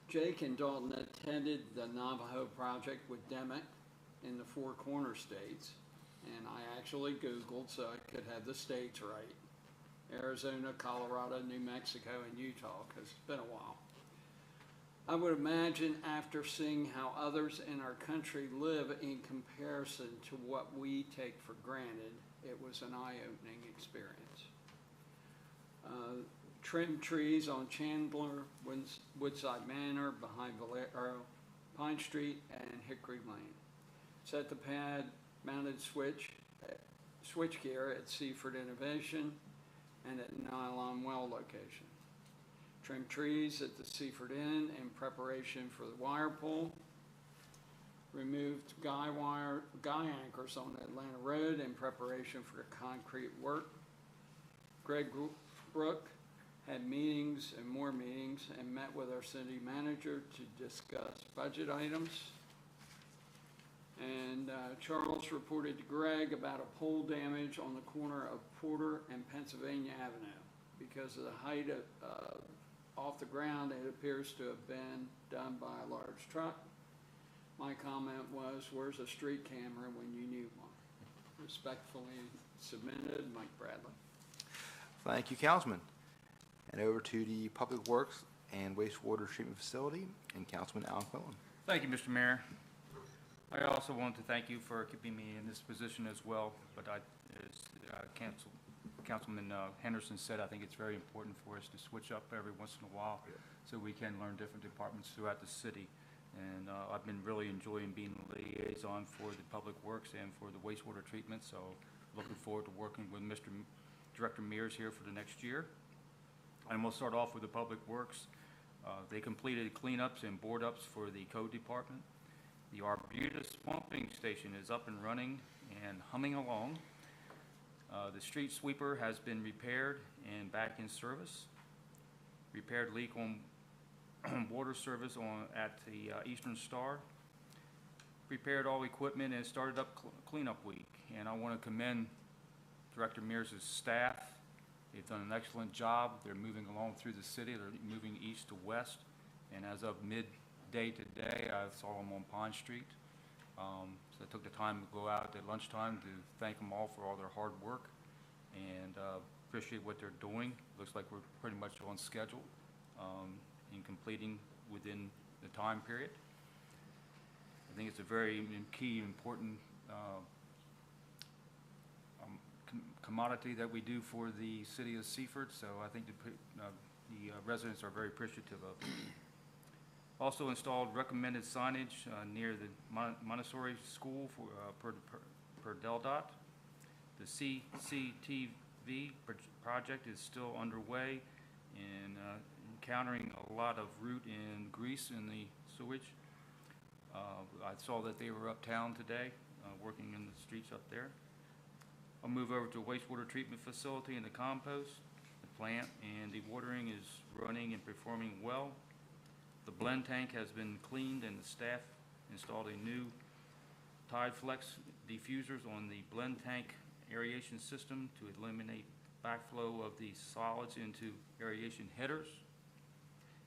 Jake and Dalton attended the Navajo project with Demick in the Four Corner states, and I actually Googled so I could have the states right. Arizona, Colorado, New Mexico, and Utah, because it's been a while. I would imagine after seeing how others in our country live in comparison to what we take for granted, it was an eye-opening experience. Trimmed trees on Chandler, Woodside Manor, behind Valero, Pine Street, and Hickory Lane. Set the pad mounted switchgear at Seaford Innovation and at Nylon Well location. Trimmed trees at the Seaford Inn in preparation for the wire pull. Removed guy anchors on Atlanta Road in preparation for concrete work. Greg Brook had meetings and more meetings and met with our city manager to discuss budget items. And Charles reported to Greg about a pole damage on the corner of Porter and Pennsylvania Avenue. Because of the height off the ground, it appears to have been done by a large truck. My comment was, where's a street camera when you need one? Respectfully submitted, Mike Bradley. Thank you, Councilman. And over to the Public Works and Wastewater Treatment Facility, and Councilman Alan Quillen. Thank you, Mr. Mayor. I also want to thank you for keeping me in this position as well, but as Councilman Henderson said, I think it's very important for us to switch up every once in a while so we can learn different departments throughout the city. And I've been really enjoying being the liaison for the Public Works and for the wastewater treatment, so looking forward to working with Mr. Director Mears here for the next year. And we'll start off with the Public Works. They completed cleanups and board ups for the code department. The Arbutus pumping station is up and running and humming along. The street sweeper has been repaired and back in service. Repaired leak on water service at the Eastern Star. Repaired all equipment and started up cleanup week. And I want to commend Director Mears' staff. They've done an excellent job. They're moving along through the city. They're moving east to west. And as of day to day. I saw them on Pine Street. So I took the time to go out at lunchtime to thank them all for all their hard work and appreciate what they're doing. Looks like we're pretty much on schedule in completing within the time period. I think it's a very key, important commodity that we do for the city of Seaford, so I think the residents are very appreciative of it. Also installed recommended signage near the Montessori School for per DelDOT. The CCTV project is still underway and encountering a lot of root and grease in the sewage. I saw that they were uptown today, working in the streets up there. I'll move over to wastewater treatment facility and the compost. The plant and dewatering is running and performing well. The blend tank has been cleaned and the staff installed a new Tide Flex diffusers on the blend tank aeration system to eliminate backflow of the solids into aeration headers.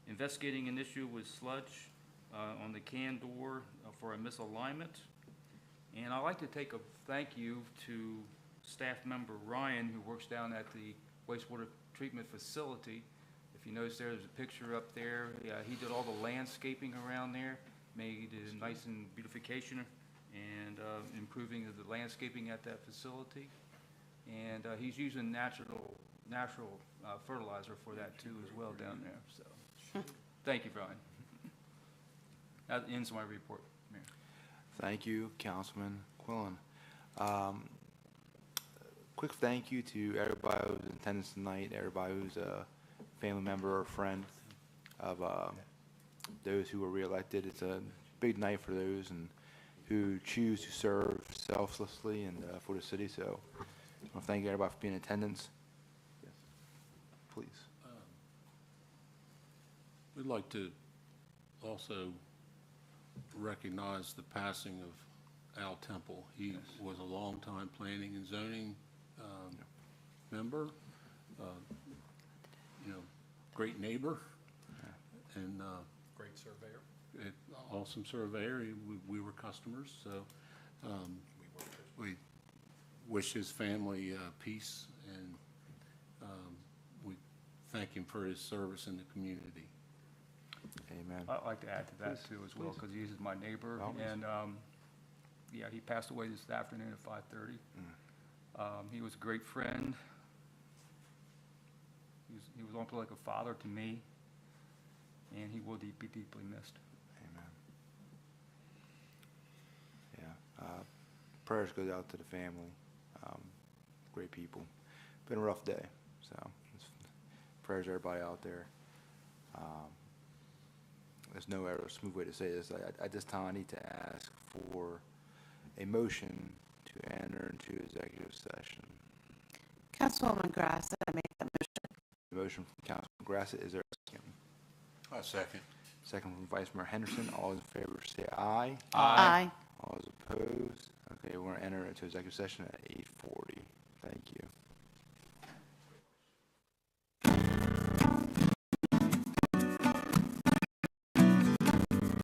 Investigating an issue with sludge on the can door for a misalignment. And I'd like to take a thank you to staff member Ryan, who works down at the wastewater treatment facility. If you notice there's a picture up there. He did all the landscaping around there, made it nice and beautification and improving of the landscaping at that facility. And he's using natural fertilizer for that too as well down there. So thank you, Brian. That ends my report, Mayor. Thank you, Councilman Quillen. Quick thank you to everybody who's in attendance tonight, everybody who's a family member or friend of those who were reelected. It's a big night for those and who choose to serve selflessly and for the city. So I want to thank everybody for being in attendance. Yes, please. We'd like to also recognize the passing of Al Temple. He was a longtime planning and zoning member, great neighbor, and Great surveyor. awesome surveyor. We were customers, so we wish his family peace, and we thank him for his service in the community. Amen. I'd like to add to that too as well, because he's my neighbor, and yeah, he passed away this afternoon at 5:30. He was a great friend. He was also like a father to me, and he will be deeply missed. Amen. Yeah. Prayers goes out to the family. Great people. Been a rough day, so prayers to everybody out there. There's no other smooth way to say this. At this time, I need to ask for a motion to enter into executive session. Councilwoman Grass, I make that motion. The motion from Councilman Grassett, is there a second? A second. Second from Vice Mayor Henderson. All those in favor say aye. Aye. All those opposed? Okay, we're going to enter into executive session at 8:40.